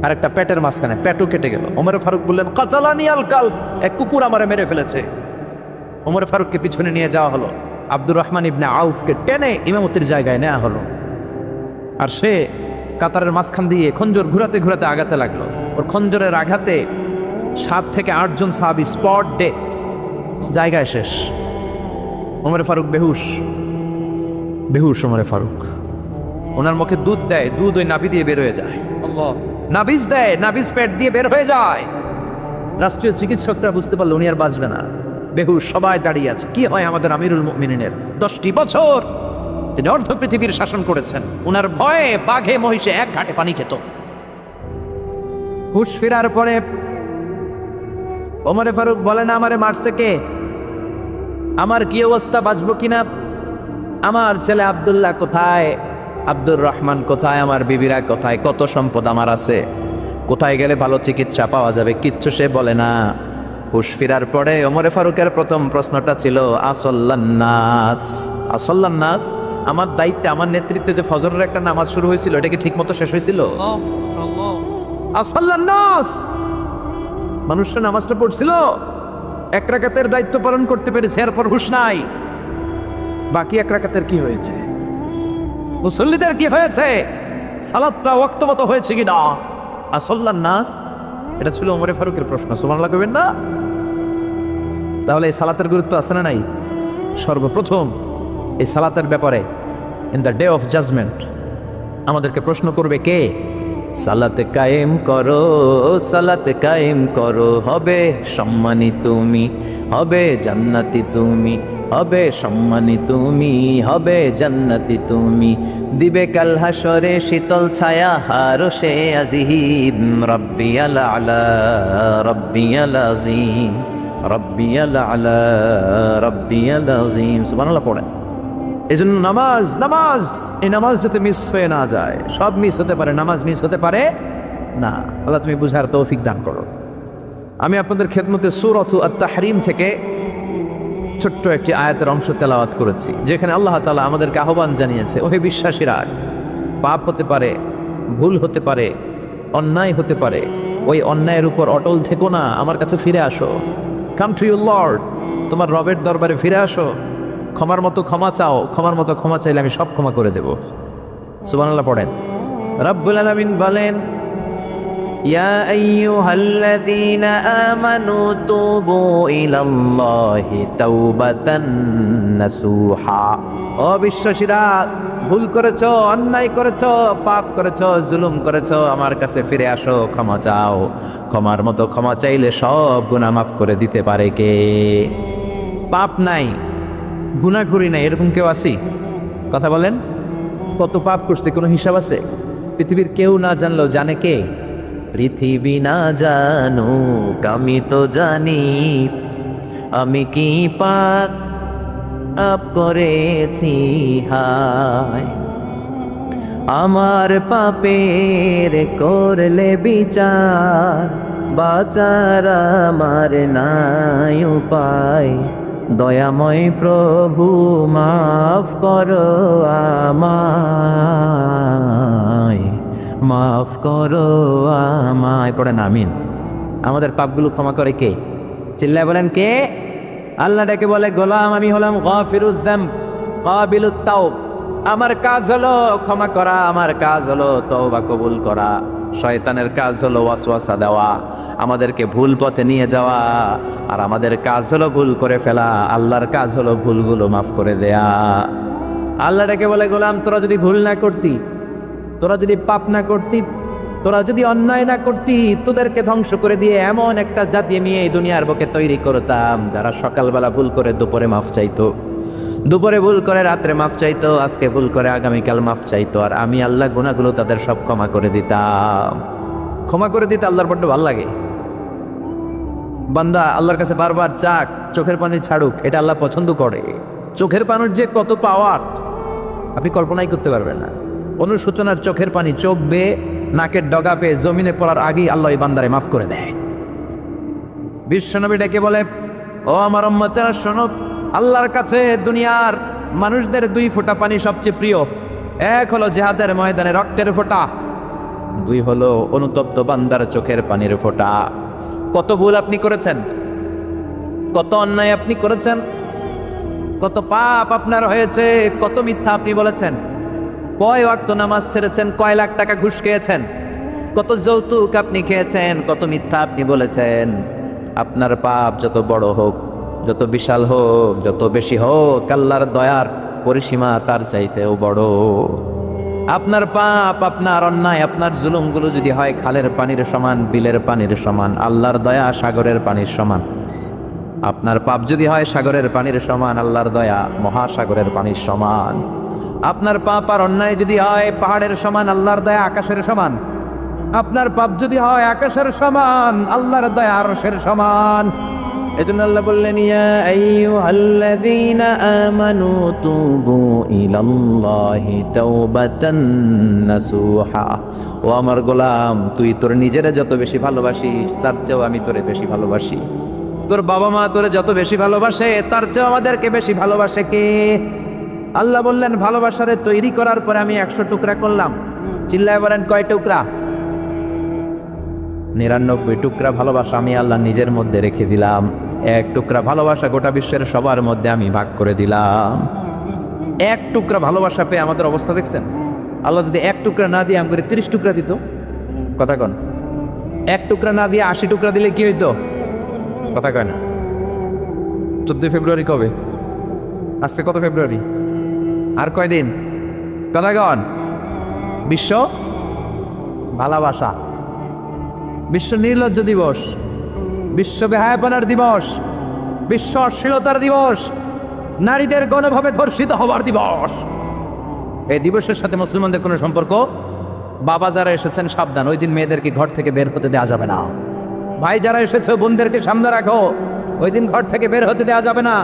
আর একটা পেটের মাঝখানে, পেটও কেটে গেল। ওমরে ফারুক বললেন কাতালানি আল কাল, এক কুকুর আমারে মেরে ফেলেছে। ওমরে ফারুককে পিছনে নিয়ে যাওয়া হলো, আব্দুর রহমান ইবনে আউফকে টেনে ইমামতির জায়গায় নেওয়া হলো। আর সে কাতারের মাঝখান দিয়ে খঞ্জর ঘুরাতে ঘুরাতে আগাতে লাগলো। ওর খঞ্জরের আঘাতে 7 থেকে 8 জন সাহাবী স্পট ডেথ, জায়গায় শেষ। ওমরে ফারুক বেহুশ ওমরে ফারুক। ওনার মুখে দুধ দেয়, দুধ ওই নাভি দিয়ে বের হয়ে যায়। নাভিজ দেয়, নাভিজ পেট দিয়ে বের হয়ে যায়। রাষ্ট্রীয় চিকিৎসকরা বুঝতে পারলো উনি আর বাঁচবে না, বেহুশ, সবাই দাঁড়িয়ে আছে। কি হয় আমাদের আমিরুল মুমিনিনের, 10টি বছর তিনি অর্ধ পৃথিবীর শাসন করেছেন, উনার ভয়ে বাঘে মহিষে এক ঘাটে পানি খেত। হুশ ফেরার পরে ওমরে ফারুক বলেন, আমারে মারছে কে? আমার কি অবস্থা, বাঁচবো কিনা? আমার ছেলে আব্দুল্লাহ কোথায়? আব্দুর রহমান কোথায়? আমার বিবিরা কোথায়? কত সম্পদ আমার আছে, কোথায় গেলে ভালো চিকিৎসা পাওয়া যাবে? কিচ্ছু সে বলে না। হুশ ফিরার পরে ওমরে ফারুকের প্রথম প্রশ্নটা ছিল আসল্লান্নাস, আসল্লান্নাস, আমার দায়িত্বে, আমার নেতৃত্বে যে ফজরের একটা নামাজ শুরু হয়েছিল, এটা কি ঠিক মতো শেষ হয়েছিল? আসল্লান্নাস, মানুষরা নামাজটা পড়ছিল, 1 রাকাতের দায়িত্ব পালন করতে পেরেছে, এরপর হুশ নাই। বাকি 1 রাকাতের কি হয়েছে? মুসল্লিদের কি হয়েছে? সালাতটা ওয়াক্ত মতো হয়েছে কিনা? আসল্লান্নাস, এটা ছিল ওমরে ফারুকের প্রশ্ন। সুবহানাল্লাহ কইবেন না? তাহলে এই সালাতের গুরুত্ব আছে না নাই? সর্বপ্রথম এই সালাতের ব্যাপারে in the day of judgement আমাদেরকে প্রশ্ন করবে কে? সালাতে কায়েম করো, সালাতে কায়েম করো, হবে সম্মানী তুমি, হবে জান্নাতি তুমি, হবে সম্মানী তুমি, হবে জান্নাতি তুমি, দিবে কাল হাসরে শীতল ছায়া হারশে আজিম, রাব্বিয়াল আলা রাব্বিয়াল আযীম, রাব্বিয়াল আলা রাব্বিয়াল আযীম। সুবহানাল্লাহ পড়েন। এই জন্য নামাজ, এই নামাজ যাতে মিস হয়ে না যায়। সব মিস হতে পারে, নামাজ মিস হতে পারে না। আল্লাহ তুমি বুঝার তৌফিক দান করো। আমি আপনাদের খেদমতে সূরাত আত-তাহরিম থেকে ছোট্ট একটি আয়াতের অংশ তেলাওয়াত করেছি, যেখানে আল্লাহ তাআলা আমাদেরকে আহ্বান জানিয়েছে, ওহে বিশ্বাসীরা, পাপ হতে পারে, ভুল হতে পারে, অন্যায় হতে পারে, ওই অন্যায়ের উপর অটল থেকো না, আমার কাছে ফিরে আসো। কাম টু ইউর লর্ড, তোমার রবের দরবারে ফিরে আসো, ক্ষমার মতো ক্ষমা চাও, ক্ষমার মতো ক্ষমা চাইলে আমি সব ক্ষমা করে দেব। সুবহানাল্লাহ পড়েন। রব্বুল আলামিন বলেন, ইয়া আইয়ুহাল্লাযীনা আমানু তুবু ইলাল্লাহি তাওবাতান নাসুহা। ও বিশ্বাসীরা, ভুল করেছো, অন্যায় করেছো, পাপ করেছো, জুলুম করেছো, আমার কাছে ফিরে আসো, ক্ষমা চাও। ক্ষমার মতো ক্ষমা চাইলে সব গুনাহ মাফ করে দিতে পারে কে? পাপ নাই, গুনাহখুরি নাই, এরকম কেউ আছি? কথা বলেন। কত পাপ করছে, কোনো হিসাব আছে? পৃথিবীর কেউ না জানলেও জানে কে? পৃথিবী না জানুক আমি তো জানি, আমি কি পাপ করেছি হায়। আমার পাপের করলে বিচার, বাঁচার আমার নাই উপায়। দয়াময় প্রভু মাফ করো আমায়, মাফ করো আমায়। পড়েন আমিন। আমাদের পাপগুলো ক্ষমা করে কে? চিল্লায় বলেন কে? আল্লাহ ডেকে বলে, গোলাম আমি হলাম গাফিরুয যামব কাবিলুত তাওব। আমার কাজ হলো ক্ষমা করা, আমার কাজ হলো তওবা কবুল করা। শয়তানের কাজ হলো ওয়াসওয়াসা দেওয়া, আমাদেরকে ভুল পথে নিয়ে যাওয়া, আর আমাদের কাজ হলো ভুল করে ফেলা। আল্লাহর কাজ হলো ভুলগুলো মাফ করে দেয়া। আল্লাহ ডেকে বলে, গোলাম তোরা যদি ভুল না করতি, তোরা যদি পাপ না করতি, তোরা যদি অন্যায় না করতি, তোদেরকে ধ্বংস করে দিয়ে এমন একটা জাতি নিয়ে এই দুনিয়ার বুকে তৈরি করতাম যারা সকালবেলা ভুল করে দুপুরে মাফ চাইতো, দুপুরে ভুল করে রাত্রে মাফ চাইতো, আজকে ভুল করে আগামীকাল মাফ চাইতো, আর আমি আল্লাহ গুনাহগুলো তাদের সব ক্ষমা করে দিতাম। ক্ষমা করে দিতে আল্লাহর বড্ড ভালো লাগে। বান্দা আল্লাহর কাছে বারবার চাক, চোখের পানি ছাড়ুক, এটা আল্লাহ পছন্দ করে। চোখের পানির যে কত পাওয়ার আপনি কল্পনাই করতে পারবেন না। অনুশোচনার চোখের পানি চোখ বেয়ে নাকের ডগা পেয়ে জমিনে পড়ার আগেই আল্লাহ এই বান্দারে মাফ করে দেয়। বিশ্বনবী ডেকে বলে, ও আমার উম্মতেরা শোনো, আল্লাহর কাছে দুনিয়ার মানুষদের দুই ফোঁটা পানি সবচেয়ে প্রিয়। এক হলো জিহাদের ময়দানে রক্তের ফোঁটা, দুই হলো অনুতপ্ত বান্দার চোখের পানির ফোঁটা। কত ভুল আপনি করেছেন, কত অন্যায় আপনি করেছেন, কত পাপ আপনার হয়েছে, কত মিথ্যা আপনি বলেছেন, কয় ওয়াক্ত নামাজ ছেড়েছেন, কয় লাখ টাকা ঘুষ খেয়েছেন, কত যৌতুক আপনি খেয়েছেন, কত মিথ্যা আপনি বলেছেন। আপনার পাপ যত বড় হোক, যত বিশাল হোক, যত বেশি হোক, আল্লাহর দয়ার পরিসীমা তার চাইতেও বড়। আপনার পাপ, আপনার অন্যায়, আপনার জুলুমগুলো যদি হয় খালের পানির সমান, বিলের পানির সমান, আল্লাহর দয়া সাগরের পানির সমান। আপনার পাপ যদি হয় সাগরের পানির সমান, আল্লাহর দয়া মহাসাগরের পানির সমান। আপনার পাপ আর অন্যায় যদি হয় পাহাড়ের সমান, আল্লাহর দয়া আকাশের সমান। আপনার পাপ যদি হয় আকাশের সমান, আল্লাহর দয়া আরশের সমান। এজন্য আল্লাহ বললেন, ইয়া আইয়ুহাল্লাযীনা আমানু তুবু ইলাল্লাহি তাওবাতান নাসুহা। ও আমার গোলাম, তুই তোর নিজেরে যত বেশি ভালোবাসিস তার চেয়েও আমি তোরে বেশি ভালোবাসি। তোর বাবা মা তোরে যত বেশি ভালোবাসে তার চেয়েও আমাদেরকে বেশি ভালোবাসে কে? আল্লাহ বললেন, ভালোবাসারে তৈরি করার পরে আমি 100 টুকরা করলাম। চিল্লায় বলেন কয় টুকরা? 99 টুকরা ভালোবাসা আমি আল্লাহ নিজের মধ্যে রেখে দিলাম। 1 টুকরা ভালোবাসা গোটা বিশ্বের সবার মধ্যে আমি ভাগ করে দিলাম। 1 টুকরা ভালোবাসা পেয়ে আমাদের অবস্থা দেখছেন? আল্লাহ যদি 1 টুকরা না দিয়ে আমাকে 30 টুকরা দিত, কথা কন, 1 টুকরা না দিয়ে 80 টুকরা দিলে কি হইতো? কথা কয় না। 14 ফেব্রুয়ারি কবে? আজকে কত ফেব্রুয়ারি? আর কয়দিন? কথা কন। বিশ্ব ভালোবাসা, বিশ্ব নির্লজ্জ দিবস, বিশ্ব বেহায়াপনার দিবস, বিশ্ব অশ্লীলতার দিবস, নারীদের গণভাবে ধর্ষিত হবার দিবস। এই দিবসের সাথে মুসলমানদের কোনো সম্পর্ক? বাবা যারা এসেছেন সাবধান, ওই দিন মেয়েদেরকে ঘর থেকে বের হতে দেওয়া যাবে না। ভাই যারা এসেছে বোনদেরকে সামনে রাখো, ওই দিন ঘর থেকে বের হতে দেওয়া যাবে না।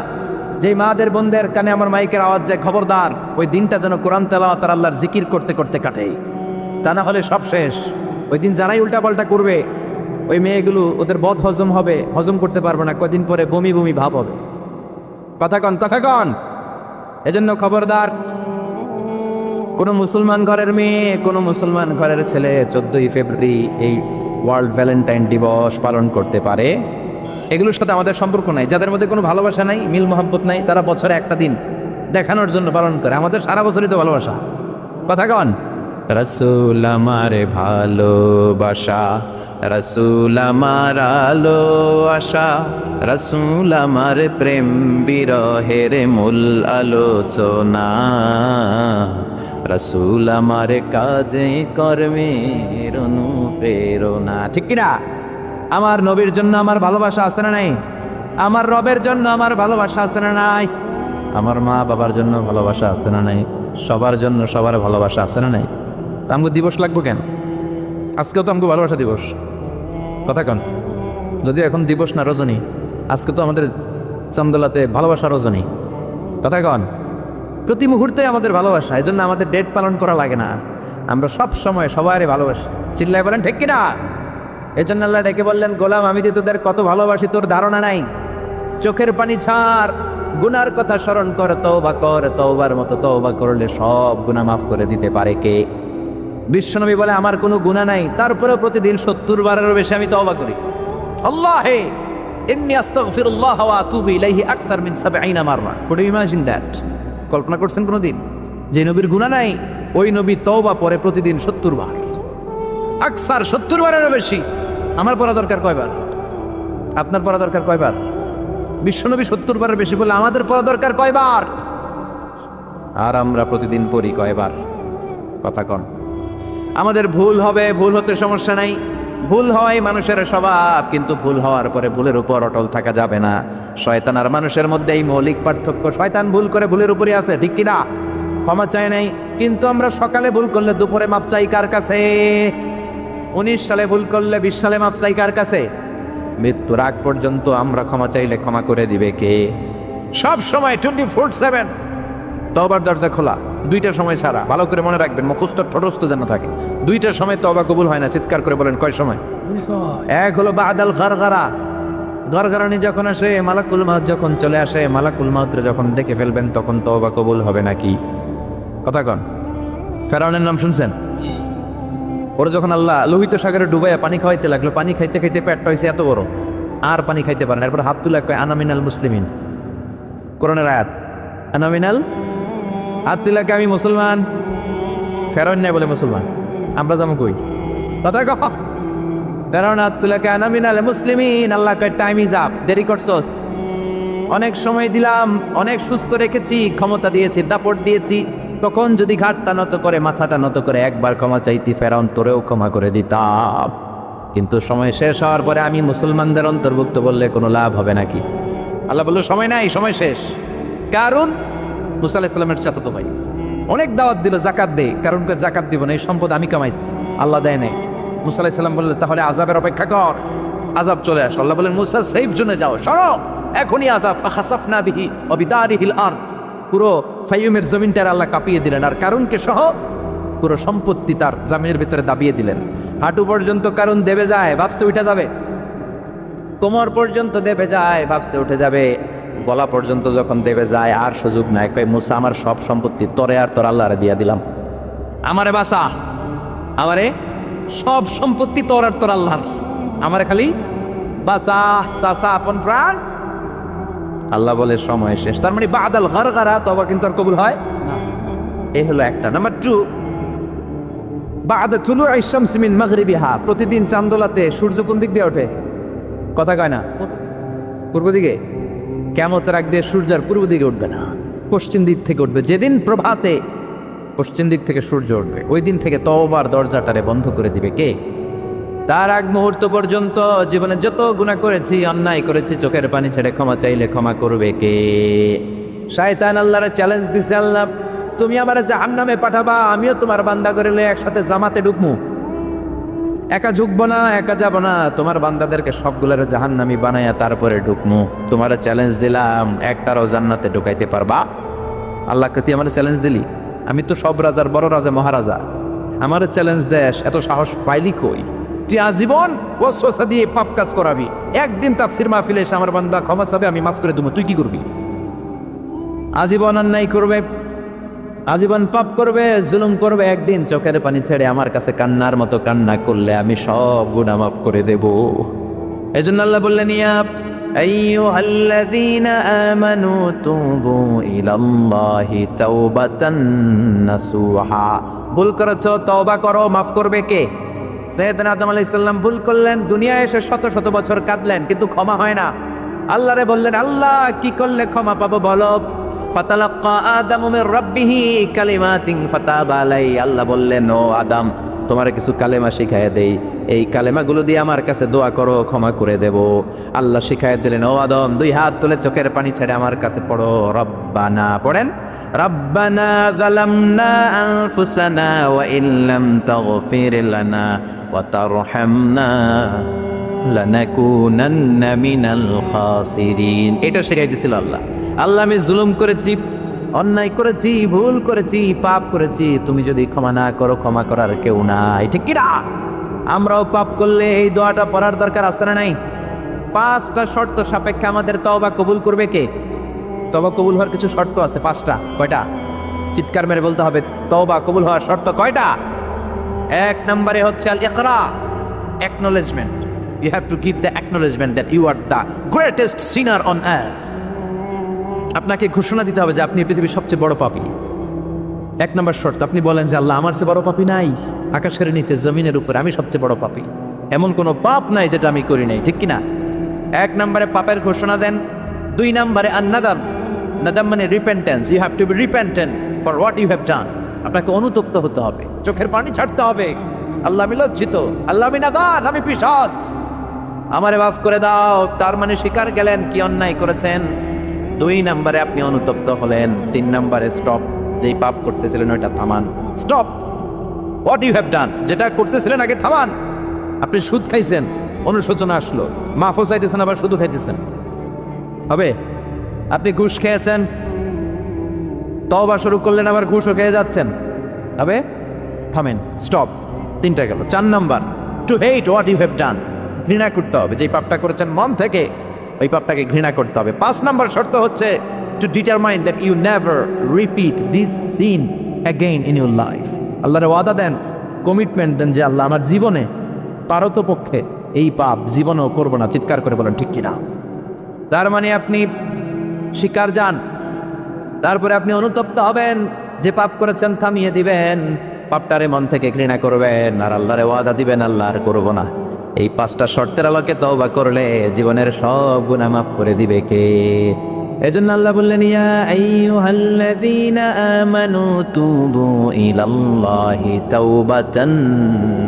যেই মাদের বোনদের কানে আমার মাইকের আওয়াজ যায়, খবরদার, ওই দিনটা যেন কোরআন তেলাওয়াত আর আল্লাহর জিকির করতে করতে কাটে, তা না হলে সব শেষ। ওই দিন যারাই উল্টাপাল্টা করবে, ওই মেয়েগুলো ওদের বদ হজম হবে, হজম করতে পারবে না, কদিন পরে বমি বমি ভাব হবে। কথা কন, কথা কন। এজন্য খবরদার, কোনো মুসলমান ঘরের মেয়ে, কোনো মুসলমান ঘরের ছেলে 14 ফেব্রুয়ারি এই ওয়ার্ল্ড ভ্যালেন্টাইন দিবস পালন করতে পারে? এগুলোর সাথে আমাদের সম্পর্ক নাই। যাদের মধ্যে কোনো ভালোবাসা নাই, মিল মোহাব্বত নাই, তারা বছরে একটা দিন দেখানোর জন্য পালন করে। আমাদের সারা বছরই তো ভালোবাসা। কথা কন। রাসূল আমার ভালোবাসা, রাসূল আমার আলো আশা, রাসূল আমার প্রেম বিরহের মূল আলোচনা, রাসূল আমার কাজে কর্মের অনুপ্রেরণা। ঠিক কিনা? আমার নবীর জন্য আমার ভালোবাসা আছে না নাই? আমার রবের জন্য আমার ভালোবাসা আছে না নাই? আমার মা বাবার জন্য ভালোবাসা আছে না নাই? সবার জন্য সবার ভালোবাসা আছে না নাই? আমগো দিবস লাগবো কেন? আজকেও তো আমগো ভালোবাসা দিবস। কথা কন। যদিও এখন দিবস না, রজনী। আজকে তো আমাদের চান্দোলাতে ভালোবাসা রজনী। কথা কন। প্রতি মুহূর্তে আমাদের ভালোবাসা, এই জন্য আমাদের ডেট পালন করা লাগে না। আমরা সব সময় সবারই ভালোবাসি। চিল্লায় বলেন ঠিক কিনা? এই জন্য আল্লাহ ডেকে বললেন, গোলাম আমি যে তোদের কত ভালোবাসি তোর ধারণা নাই। চোখের পানি ছাড়, গুনার কথা স্মরণ কর, তওবা কর। তওবার মতো তওবা করলে সব গুনাহ মাফ করে দিতে পারে কে? বিশ্বনবী বলে, আমার কোনো গুনাহ নাই, তারপরেও প্রতিদিন 70 বারেরও বেশি আমি তওবা করি। আল্লাহে ইন্নী আস্তাগফিরুল্লাহ ওয়া আতুবু ইলাইহি আকসার মিন 70 মাররা। Could you imagine that? কল্পনা করছেন কোনোদিন যে নবীর গুনাহ নাই ওই নবী তওবা পড়ে প্রতিদিন 70 বার, আকসার 70 বারেরও বেশি। আমার পড়া দরকার কয়বার? আপনার পড়া দরকার কয়বার? বিশ্বনবী 70 বারের বেশি বলে আমাদের পড়া দরকার কয়বার? আর আমরা প্রতিদিন পড়ি কয়বার? কথা কন। আমাদের ভুল হবে, ভুল হতে সমস্যা নাই, ভুল হওয়াই মানুষের স্বভাব, কিন্তু ভুল হওয়ার পরে ভুলের উপর অটল থাকা যাবে না। শয়তান আর মানুষের মধ্যে এই মৌলিক পার্থক্য। শয়তান ভুল করে ভুলের উপরই আছে, ঠিক কিনা? ক্ষমা চায় নাই, কিন্তু আমরা সকালে ভুল করলে দুপুরে মাপ চাই কার কাছে? 19 সালে ভুল করলে 20 সালে মাপ চাই কার কাছে? মৃত্যুর আগ পর্যন্ত আমরা ক্ষমা চাইলে ক্ষমা করে দিবে কে? সব সময় 24/7 তওবার দরজা খোলা, দুইটার সময় ছাড়া। ভালো করে মনে রাখবেন, মুখস্থ ঠোঁটস্থ যেন থাকে। দুইটার সময় তওবা কবুল হয় না। চিৎকার করে বলেন কয় সময়? এক হলো বাদাল গারগারা, গারগারানি যখন আসে, মালাকুল মাউত যখন চলে আসে, মালাকুল মাউতরে যখন দেখে ফেলবেন তখন তওবা কবুল হবে নাকি? কথা কন। ফেরাউনের নাম শুনছেন? ওরা যখন আল্লাহ লোহিত সাগরে ডুবাইয়া পানি খাওয়াইতে লাগলো, পানি খাইতে খাইতে পেটটা হয়েছে এত বড়, আর পানি খাইতে পারে না। এরপর হাত তুলে কয় আনা মিনাল মুসলিমিন। কোরআনের আয়াত, আনা মিনাল, হাত তুলে কয় আমি মুসলমান। ফেরাউন নাই বলে মুসলমান, আমরা যাবো কই? কথা কহ। ফেরাউন হাত তুলে কয় আনা মিনাল মুসলিমিন। আল্লাহ কয় টাইম ইজ আপ, দেরি করছস। অনেক সময় দিলাম, অনেক সুস্থ রেখেছি, ক্ষমতা দিয়েছি, দাপট দিয়েছি, তখন যদি ঘাটটা নত করে, মাথাটা নত করে একবার ক্ষমা চাইতি, ফেরাউন তোরেও ক্ষমা করে দিতাম। কিন্তু সময় শেষ হওয়ার পরে আমি মুসলমানদের অন্তর্ভুক্ত বললে কোনো লাভ হবে নাকি? আল্লাহ বললো সময় নাই, সময় শেষ। কারণ মুসা আলাইহিস সালামের চাচাতো ভাই অনেক দাওয়াত দিল, জাকাত দে। কারণ জাকাত দিব না, এই সম্পদ আমি কামাইছি, আল্লাহ দেয় নাই। মুসা আলাইহিস সালাম বললেন তাহলে আযাবের অপেক্ষা কর, আযাব চলে আসলো। আল্লাহ বললেন মুসা সেফ জোনে যাও, সরো, এখনই আযাব। ফাখাসাফনা বিহি ওয়া বিদারিহিল আরদ, পুরো ফাইয়ুমের জমিনটার আল্লাহ কাঁপিয়ে দিলেন, আর কারুনকে সহ পুরো সম্পত্তি তার জামিনের ভিতরে দাবিয়ে দিলেন। হাঁটু পর্যন্ত কারুন দেবে যায়, ভাবছে উঠে যাবে। কোমর পর্যন্ত দেবে যায়, ভাবছে উঠে যাবে। গলা পর্যন্ত যখন দেবে যায় আর সুযোগ নাই। কই মুসা আমার সব সম্পত্তি তোরে আর তোর আল্লাহরে দিয়া দিলাম, আমারে বাসা, আমারে সব সম্পত্তি তোর আর তোর আল্লাহর, আমারে খালি বাসা, চাচা আপন প্রাণ। আল্লাহ বলে সময় শেষ। তার মানে বাদাল গারগারা তওবা কিন্তু আর কবুল হয় না। এই হলো একটা। নাম্বার 2, বাদা তুলুই শামসি মিন মাগরিবিহা, প্রতিদিন চাঁদোলাতে সূর্য কোন দিক দিয়ে ওঠে? কথা কয় না? পূর্ব দিকে। কিয়ামতের আগ দিয়ে সূর্য আর পূর্ব দিকে উঠবে না, পশ্চিম দিক থেকে উঠবে। যেদিন প্রভাতে পশ্চিম দিক থেকে সূর্য উঠবে, ওই দিন থেকে তওবার দরজাটারে বন্ধ করে দিবে কে? তার আগ মুহূর্ত পর্যন্ত জীবনে যত গুনাহ করেছি, অন্যায় করেছি, চোখের পানি ছেড়ে ক্ষমা চাইলে ক্ষমা করবে কে? শয়তান আল্লাহরে চ্যালেঞ্জ দিছে, আল্লাহ তুমি আমার জাহান্নামে পাঠাবা, আমিও তোমার বান্দা করে লয়ে একসাথে জামাতে ঢুকমু। একা ঝুঁকবো না, একা যাব না, তোমার বান্দাদেরকে সবগুলোর জাহান্নামী বানাইয়া তারপরে ঢুকমু। তোমার চ্যালেঞ্জ দিলাম, একটারও জান্নাতে ঢুকাইতে পারবা? আল্লাহকে তুই আমার চ্যালেঞ্জ দিলি? আমি তো সব রাজার বড় রাজা, মহারাজা, আমার চ্যালেঞ্জ দেশ, এত সাহস পাইলি কই? তুই আজীবন ওয়াসওয়াসা দিয়ে পাপ কাজ করাবি, একদিন তাফসীর মাহফিলে এসে আমার বান্দা ক্ষমা চাবে, আমি মাফ করে দেবো, তুই কি করবি? আজীবন অন্যায় করবে, আজীবন পাপ করবে, জুলুম করবে, একদিন চোখের পানি ছেড়ে আমার কাছে কান্নার মতো কান্না করলে আমি সব গুনাহ মাফ করে দেব। এজন্য আল্লাহ বললেন ইয়া আইয়ুহাল্লাযীনা আমানু তুবু ইলাল্লাহি তাওবাতান নাসুহা। ভুল করেছো, তওবা করো, মাফ করবে কে? সাইয়েদনা আদম আলাইহিস সালাম ভুল করলেন, দুনিয়ায় এসে শত শত বছর কাঁদলেন, কিন্তু ক্ষমা হয় না। আল্লাহরে বললেন আল্লাহ কি করলে ক্ষমা পাবো বলো? ফাতালাক্কা আদামু মির রাব্বিহি কালিমাতিন ফাতাবা আলাইহি। আল্লাহ বললেন ও আদম তোমার কিছু কালেমা শিখায় দেই, এই কালেমাগুলো দিয়ে আমার কাছে দোয়া করো, ক্ষমা করে দেব। আল্লাহ শিখায় দিলেন ও আদম 2 হাত তুলে চোখের পানি ছেড়ে আমার কাছে পড়ো রব্বানা। পড়েন রব্বানা যালামনা আনফুসানা ওয়া ইল্লাম তাগফির লানা ওয়া তারহামনা লানাকুনান্না মিনাল খাসিরিন। এটা শিখাই দিয়েছিল আল্লাহ। আল্লাহ আমি জুলুম করেছি, অন্যায় করেছি, ভুল করেছি, পাপ করেছি, তুমি যদি ক্ষমা না করো ক্ষমা করার কেউ নাই, ঠিক কি না? আমরাও পাপ করলে এই দোয়াটা পড়ার দরকার আছে না নাই? 5টা শর্ত সাপেক্ষে আমাদের তওবা কবুল করবে কে? তওবা কবুল হওয়ার কিছু শর্ত আছে 5টা। কয়টা? চিৎকার মেরে বলতে হবে, তওবা কবুল হওয়ার শর্ত কয়টা? 1 নম্বরে হচ্ছে আল ইকরা, acknowledgement. You have to give the acknowledgement that you are the greatest sinner on earth. আপনাকে ঘোষণা দিতে হবে যে আপনি পৃথিবীর সবচেয়ে বড় পাপী। এক নম্বর শর্ত, আপনি বলেন যে আল্লাহ আমার চেয়ে বড় পাপী নাই, আকাশের নিচে জমিনের উপরে আমি সবচেয়ে বড় পাপী, এমন কোনো পাপ নাই যেটা আমি করি নাই, ঠিক কিনা? এক নম্বরে পাপের ঘোষণা দেন। দুই নম্বরে আন-নাদাম, নাদাম মানে repentance. You have to be repentant for what you have done. আপনাকে অনুতপ্ত হতে হবে, চোখের পানি ছাড়তে হবে। আল্লাহ আমি লজ্জিত, আল্লাহ আমি নাদান, আমি পিশাচ, আমারে মাফ করে দাও। তার মানে স্বীকার গেলেন কি অন্যায় করেছেন। দুই নম্বরে আপনি অনুতপ্ত হলেন। তিন নম্বরে স্টপ, যেই পাপ করতেছিলেন ওইটা থামান। Stop what you have done, যেটা করতেছিলেন আগে থামান। আপনি সুদ খাইছেন, অনুশোচনা আসলো, মাফও চাইতেছেন, আবার সুদও খাইতেছেন, হবে? আপনি ঘুষ খেয়েছেন, তওবা শুরু করলেন, আবার ঘুষও খেয়ে যাচ্ছেন, হবে? থামেন, স্টপ। তিনটা গেল। চার number, to hate what you have done, ঘৃণা করতে হবে। যেই পাপটা করেছেন মন থেকে, ওই পাপটাকে ঘৃণা করতে হবে। পাঁচ নাম্বার শর্ত হচ্ছে to determine that you never repeat this sin again in your life. আল্লাহর ওয়াদা দেন, কমিটমেন্ট দেন যে আল্লাহ আমার জীবনে পারতপক্ষে এই পাপ জীবনেও করবো না। চিৎকার করে বলেন ঠিক কিনা? তার মানে আপনি স্বীকার যান, তারপরে আপনি অনুতপ্ত হবেন, যে পাপ করেছেন থামিয়ে দিবেন, পাপটারে মন থেকে ঘৃণা করবেন, আর আল্লাহরে ওয়াদা দিবেন আল্লাহ আর করবো না। এই পাঁচটা শর্তের আলোকে তওবা করলে জীবনের সব গুনাহ মাফ করে দিবে কে? এজন্য আল্লাহ বললেন, ইয়া আইয়ুহাল্লাযীনা আমানু তুবু ইলাল্লাহি তাওবাতান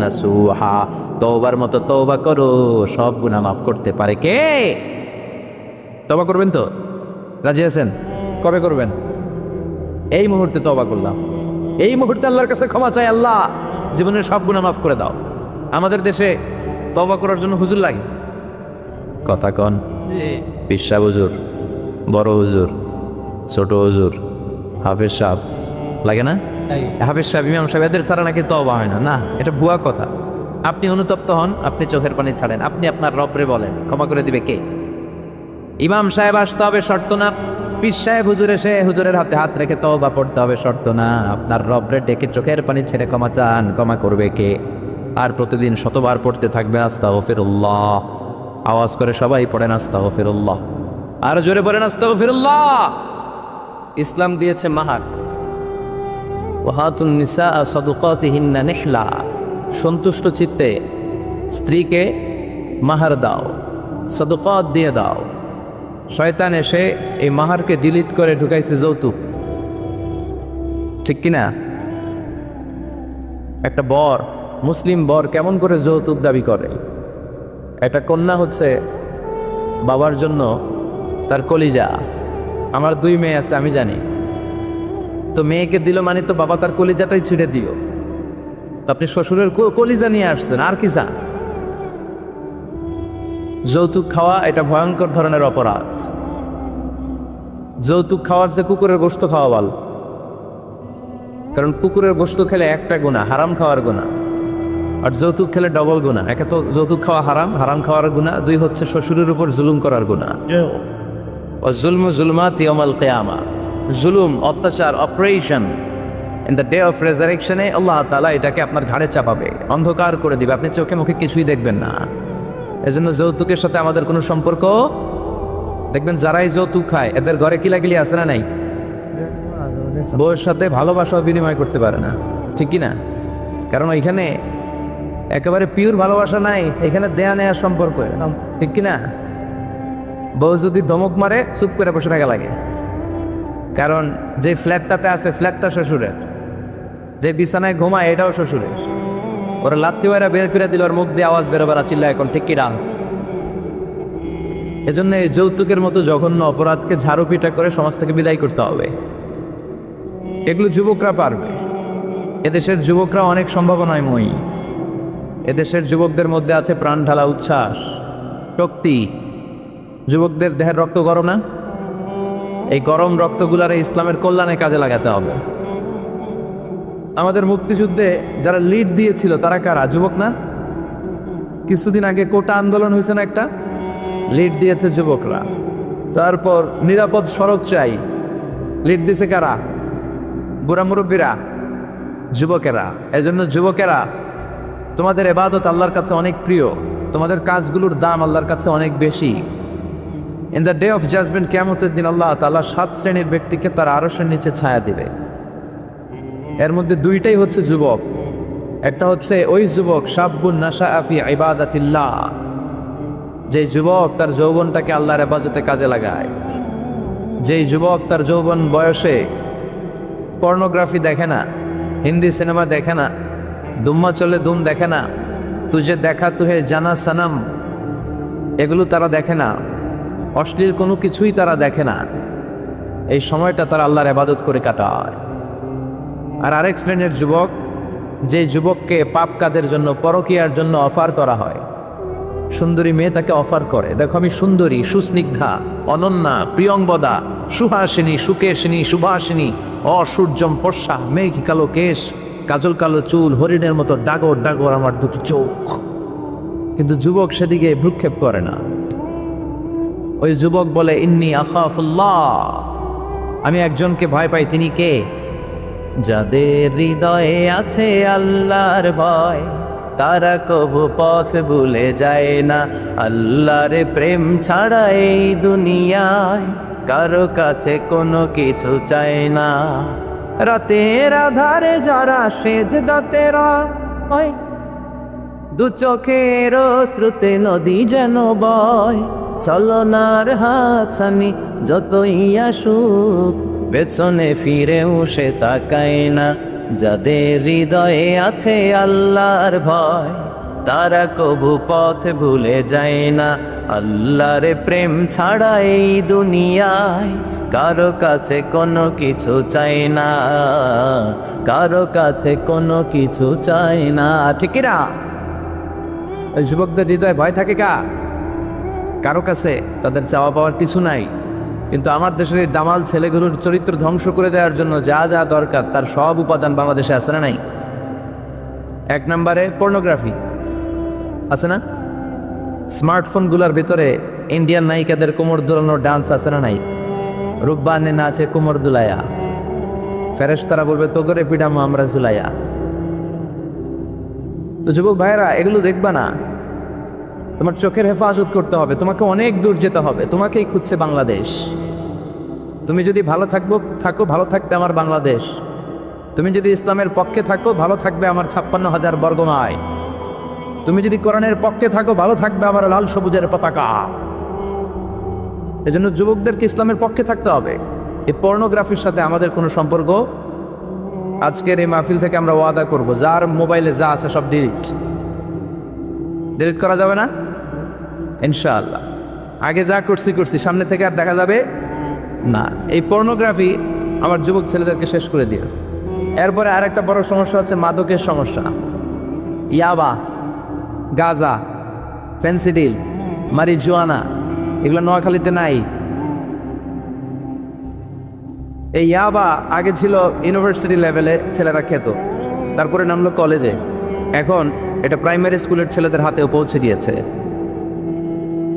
নাসুহা। তওবার মতো তওবা করো, সব গুনাহ মাফ করতে পারে কে? তওবা করবেন তো? রাজি আছেন? কবে করবেন? এই মুহূর্তে তওবা করলাম, এই মুহূর্তে আল্লাহর কাছে ক্ষমা চাই, আল্লাহ জীবনের সব গুনাহ মাফ করে দাও। আমাদের দেশে তওবা করার জন্য হুজুর লাগে, কথা কন? পিসা হুজুর, বড় হুজুর, ছোট হুজুর, হাফেজ সাহেব লাগে না? হাফেজ সাহেব, ইমাম সাহেব, এদের ছাড়া নাকি তওবা হয় না। না, এটা ভুয়া কথা। আপনি অনুতপ্ত হন, আপনি চোখের পানি ছাড়েন, আপনি আপনার রবরে বলেন, ক্ষমা করে দিবে কে? ইমাম সাহেব আসতে হবে, শর্ত না। পীর সাহেব হুজুর এসে হুজুরের হাতে হাত রেখে তওবা পড়তে হবে, শর্ত না। আপনার রবরে ডেকে চোখের পানি ছেড়ে ক্ষমা চান, ক্ষমা করবে কে? আর প্রতিদিন শতবার পড়তে থাকবে আস্তাগফিরুল্লাহ। আওয়াজ করে সবাই পড়েন আস্তাগফিরুল্লাহ, আর জোরে পড়েন আস্তাগফিরুল্লাহ। ইসলাম দিয়েছে মাহার। ওয়াহাতুন নিসা সাদুকাতিহিন্না নিহলা, সন্তুষ্ট চিত্তে স্ত্রীকে মাহার দাও, সাদুকাত দিয়ে দাও। শয়তান এসে এই মাহারকে ডিলিট করে ঢুকাইছে যৌতুক, ঠিক কিনা? একটা বর, মুসলিম বর কেমন করে যৌতুক দাবি করে? একটা কন্যা হচ্ছে বাবার জন্য তার কলিজা। আমার দুই মেয়ে আছে, আমি জানি। তো মেয়েকে দিল মানে তো বাবা তার কলিজাটাই ছিঁড়ে দিও। তো আপনি শ্বশুরের কলিজা নিয়ে আসছেন, আর কি চান? যৌতুক খাওয়া এটা ভয়ঙ্কর ধরনের অপরাধ। যৌতুক খাওয়ার চেয়ে কুকুরের গোশত খাওয়া ভালো, কারণ কুকুরের গোশত খেলে একটা গুনাহ, হারাম খাওয়ার গুনাহ, আর যৌতুক খেলে ডবল গুনাহ। একে তো যৌতুক খাওয়া হারাম, হারাম খাওয়ার গুনাহ। দুই হচ্ছে শ্বশুরের উপর জুলুম করার গুনাহ। ওয়াজুলমু যুলমাত ইয়াউমাল কিয়ামা, জুলুম, অত্যাচার, oppression in the day of রেজারেকশনে আল্লাহ তাআলা এটাকে আপনার ঘাড়ে চাপাবে, অন্ধকার করে দিবে, আপনি চোখে মুখে কিছুই দেখবেন না। এজন্য যৌতুকের সাথে আমাদের কোনো সম্পর্ক, দেখবেন যারাই যৌতুক খায় এদের ঘরে কিলাকিলি আছে না নাই? বউয়ের সাথে ভালোবাসা বিনিময় করতে পারে না, ঠিক কি না? কারণ ওইখানে একেবারে পিওর ভালোবাসা নাই, এখানে দেয়া নেয়ার সম্পর্ক, ঠিক কি না? বউ যদি ধমক মারে চুপ করে বসে থাকা লাগে, কারণ যে ফ্ল্যাটটাতে আছে ফ্ল্যাটটা শ্বশুরের, যে বিছানায় ঘুমায় এটাও শ্বশুরের। ওরা লাথি বাইরা বের করে দিল, ওর মুখ দিয়ে আওয়াজ বেরোবার চিল্লা, এখন ঠিক কি না? এজন্য এই যৌতুকের মতো জঘন্য অপরাধকে ঝাড়ু পিটা করে সমাজ থেকে বিদায় করতে হবে। এগুলো যুবকরা পারবে। এদেশের যুবকরা অনেক সম্ভাবনায় মই। এদেশের যুবকদের মধ্যে আছে প্রাণ ঢালা উচ্ছ্বাস, শক্তি। যুবকদের দেহের রক্ত গরম না? এই গরম রক্তগুলারে ইসলামের কল্যাণে কাজে লাগাতে হবে। আমাদের মুক্তিযুদ্ধে যারা লিড দিয়েছিল তারা কারা? যুবক না? কিছুদিন আগে কোটা আন্দোলন হয়েছে না একটা? লিড দিয়েছে যুবকরা। তারপর নিরাপদ সড়ক চাই, লিড দিয়েছে কারা? বুড়া মুরব্বীরা, যুবকেরা। এজন্য যুবকেরা, তোমাদের ইবাদত আল্লাহর কাছে অনেক প্রিয়। তোমাদের কাজগুলোর দাম আল্লাহর কাছে অনেক বেশি। In the day of judgement, কিয়ামতের দিন আল্লাহ তাআলা 7 শ্রেণীর ব্যক্তিকে তার আরশের নিচে ছায়া দিবে। এর মধ্যে দুইটাই হচ্ছে যুবক। একটা হচ্ছে ওই যুবক শাব্বুন নাশাআ ফি ইবাদাতিল্লাহ, যে যুবক তার যৌবনটাকে আল্লাহর ইবাদতে কাজে লাগায়, যেই যুবক তার যৌবন বয়সে পর্নোগ্রাফি দেখে না, হিন্দি সিনেমা দেখে না, দুম্মা চলে দুম দেখে না, তুঝে দেখা তুহে জানা সনম, এগুলো তারা দেখে না, অশ্লীল কোনো কিছুই তারা দেখে না। এই সময়টা তারা আল্লাহর ইবাদত করে কাটায়। আর আরেক শ্রেণীর যুবক, যে যুবককে পাপ কাজের জন্য, পরকীয়ার জন্য অফার করা হয়। সুন্দরী মেয়ে তাকে অফার করে, দেখো আমি সুন্দরী, সুস্নিগ্ধা, অনন্যা, প্রিয়ংবদা, সুহাসিনী, সুকেশিনী, সুভাসিনী, অসূর্যম পর্ষা, মেঘ কালো কেশ, কাজল কালো চুল, হরিণের মতো ডাগর ডাগর আমার দুটি চোখ। কিন্তু যুবক সেদিকে ভ্রুক্ষেপ করে না। ওই যুবক বলে, ইন্নী আখাফুল্লাহ, আমি একজনকে ভয় পাই। তিনি কে? যাদের হৃদয়ে আছে আল্লাহর ভয়, তারা কবু পথ ভুলে যায় না। আল্লাহর প্রেম ছাড়া এই দুনিয়ায় কারো কাছে কোনো কিছু চায় না। রাতের আধারে যারা সেজদাতে রয়, দু চোখের শ্রুতে নদী যেন বয়। চলনার হাতছানি যতই আসুক, পেছনে ফিরেও সে তাকায় না। যাদের হৃদয়ে আছে আল্লাহর ভয়, তারা কবু পথ ভুলে যায় না। আল্লাহর প্রেম ছাড়া এই দুনিয়ায় কারো কাছে কোনো কিছু চাই না, কারো কাছে কোনো কিছু চাই না। ঠিক না? ওই যুবকদের হৃদয়ে ভয় থাকে কারো কাছে তাদের চাওয়া পাওয়ার কিছু নাই। কিন্তু আমার দেশের এই দামাল ছেলেগুলোর চরিত্র ধ্বংস করে দেওয়ার জন্য যা যা দরকার তার সব উপাদান বাংলাদেশে আছে না নাই? 1 নম্বরে পর্নোগ্রাফি আছে না? স্মার্টফোনগুলোর ভিতরে ইন্ডিয়ান নায়িকাদের কোমর দুলানোর ডান্স আছে না নাই? রূপবানে নাচে কোমর দুলাইয়া, ফেরেশতারা বলবে তো করে পিডামো আমরা ঝুলাইয়া। তো যুবক ভাইয়েরা, এগুলো দেখবা না। তোমার চোখের হেফাজত করতে হবে, তোমাকে অনেক দূর যেতে হবে। তোমাকেই খুঁজছে বাংলাদেশ। তুমি যদি ভালো থাকো, ভালো থাকবে আমার বাংলাদেশ। তুমি যদি ইসলামের পক্ষে থাকো, ভালো থাকবে আমার 56,000 বর্গমাইল। তুমি যদি কোরআনের পক্ষে থাকো, ভালো থাকবে আমার লাল সবুজের পতাকা। এজন্য যুবকদেরকে ইসলামের পক্ষে থাকতে হবে। এই পর্নোগ্রাফির সাথে আমাদের কোনো সম্পর্ক। আজকের এই মাহফিল থেকে আমরা ওয়াদা করব, যার মোবাইলে যা আছে সব ডিলিট করা যাবে না ইনশাআল্লাহ। আগে যা করছি সামনে থেকে আর দেখা যাবে না। এই পর্নোগ্রাফি আমার যুবক ছেলেদেরকে শেষ করে দিয়েছে। এরপরে আরেকটা বড় সমস্যা হচ্ছে মাদকের সমস্যা। ইয়াবা, গাঁজা, ফেন্সিডিল, মারিজুয়ানা, এগুলো নোয়াখালীতে নাই। এই ইয়াবা আগে ছিল ইউনিভার্সিটি লেভেলে ছেলেরা খেত, তারপরে নামলো কলেজে, এখন এটা প্রাইমারি স্কুলের ছেলেদের হাতেও পৌঁছে গিয়েছে।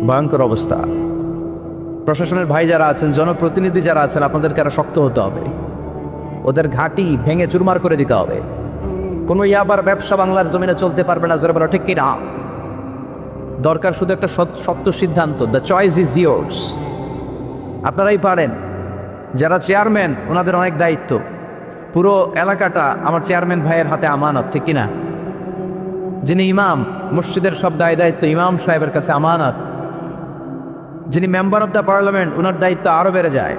ভয়ঙ্কর অবস্থা। প্রশাসনের ভাই যারা আছেন, জনপ্রতিনিধি যারা আছেন, আপনাদেরকে আরো শক্ত হতে হবে। ওদের ঘাঁটি ভেঙে চুরমার করে দিতে হবে। কোনো ইয়াবার ব্যবসা বাংলার জমিনে চলতে পারবে না। জোরে বলো ঠিক কিনা? দরকার শুধু একটা শক্ত সিদ্ধান্ত। The choice is yours. আপনারাই পারেন। যারা চেয়ারম্যান, ওনাদের অনেক দায়িত্ব। পুরো এলাকাটা আমার চেয়ারম্যান ভাইয়ের হাতে আমানত, ঠিক কিনা? যিনি ইমাম, মসজিদের সব দায়িত্ব ইমাম সাহেবের কাছে আমানত। যিনি মেম্বার অফ দ্য পার্লামেন্ট, ওনার দায়িত্ব আরো বেড়ে যায়।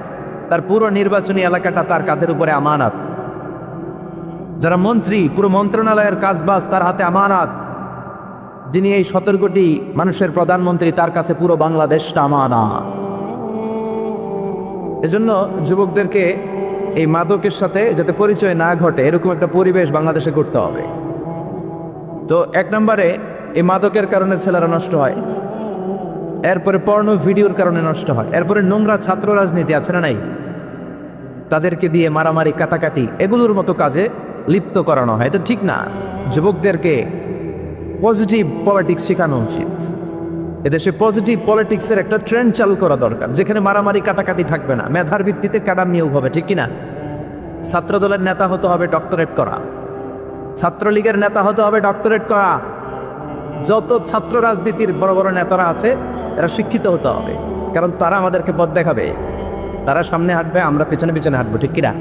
তার পুরো নির্বাচনী এলাকাটা তার কাঁধের উপরে আমানত। যারা মন্ত্রী, পুরো মন্ত্রণালয়ের কাজবাজ তার হাতে আমানত। যিনি এই 17 কোটি মানুষের প্রধানমন্ত্রী, তার কাছে পুরো বাংলাদেশটা আমানত। এজন্য যুবকদেরকে এই মাদকের সাথে যাতে পরিচয় না ঘটে, এরকম একটা পরিবেশ বাংলাদেশে করতে হবে। তো 1 নম্বরে এই মাদকের কারণে ছেলেরা নষ্ট হয়। এরপরে পর্নো ভিডিওর কারণে নষ্ট হয়। এরপরে নোংরা ছাত্র রাজনীতি আছে না নাই? তাদেরকে দিয়ে মারামারি, কাটাকাটি, এগুলোর মতো কাজে লিপ্ত করানো হয়। এটা ঠিক না। যুবকদেরকে পজিটিভ পলিটিক্স শেখানো উচিত। এদেশে পজিটিভ পলিটিক্সের একটা ট্রেন্ড চালু করা দরকার, যেখানে মারামারি, কাটাকাটি থাকবে না। মেধার ভিত্তিতে ক্যাডার নিয়োগ হবে, ঠিক কিনা? ছাত্রদলের নেতা হতে হবে ডক্টরেট করা, ছাত্রলীগের নেতা হতে হবে ডক্টরেট করা, যত ছাত্র রাজনীতির বড় বড় নেতারা আছে এরা শিক্ষিত হতে হবে, কারণ তারা আমাদেরকে পথ দেখাবে। তারা সামনে হাঁটবে, আমরা পেছনে পেছনে হাঁটবো, ঠিক কিনা?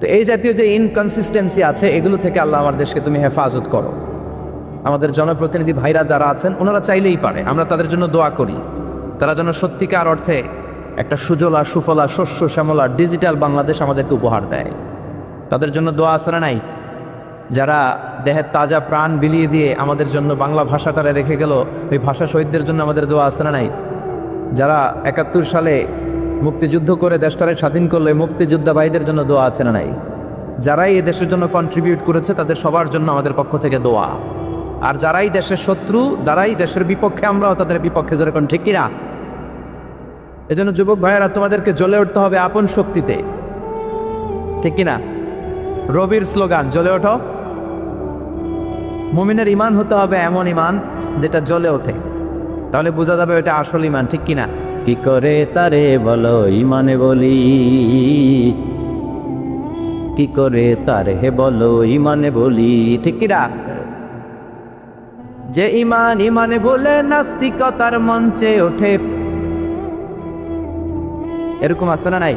তো এই জাতীয় যে ইনকনসিস্টেন্সি আছে, এগুলো থেকে আল্লাহ আমার দেশকে তুমি হেফাজত করো। আমাদের জনপ্রতিনিধি ভাইরা যারা আছেন ওনারা চাইলেই পারে, আমরা তাদের জন্য দোয়া করি, তারা যেন সত্যিকার অর্থে একটা সুজলা সুফলা শস্য শ্যামলা ডিজিটাল বাংলাদেশ আমাদেরকে উপহার দেয়। তাদের জন্য দোয়া আছে না নাই? যারা দেহের তাজা প্রাণ বিলিয়ে দিয়ে আমাদের জন্য বাংলা ভাষাটারে রেখে গেল, ওই ভাষা শহীদদের জন্য আমাদের দোয়া আছে না নাই? যারা 71 সালে মুক্তিযুদ্ধ করে দেশটারে স্বাধীন করলে মুক্তিযোদ্ধা ভাইদের জন্য দোয়া আছে না নাই? যারাই এই দেশের জন্য কন্ট্রিবিউট করেছে তাদের সবার জন্য আমাদের পক্ষ থেকে দোয়া। আর যারাই দেশের শত্রু, যারাই দেশের বিপক্ষে, আমরাও তাদের বিপক্ষে, যেরকম, ঠিক কিনা? এজন্য যুবক ভাইয়েরা, তোমাদেরকে জ্বলে উঠতে হবে আপন শক্তিতে, ঠিক কিনা? রবির স্লোগান, জ্বলে ওঠো। মুমিনের ইমান হতে হবে এমন ইমান যেটা জ্বলে ওঠে, তাহলে বোঝা যাবে এটা আসল ইমান, ঠিক কিনা? কি করে তারে বলো ইমানে বলি, কি করে তারে বলো ইমানে বলি, ঠিক কিনা? যে ইমান ইমানে বলে নাস্তিকতার মঞ্চে ওঠে, এরকম আছে না নাই?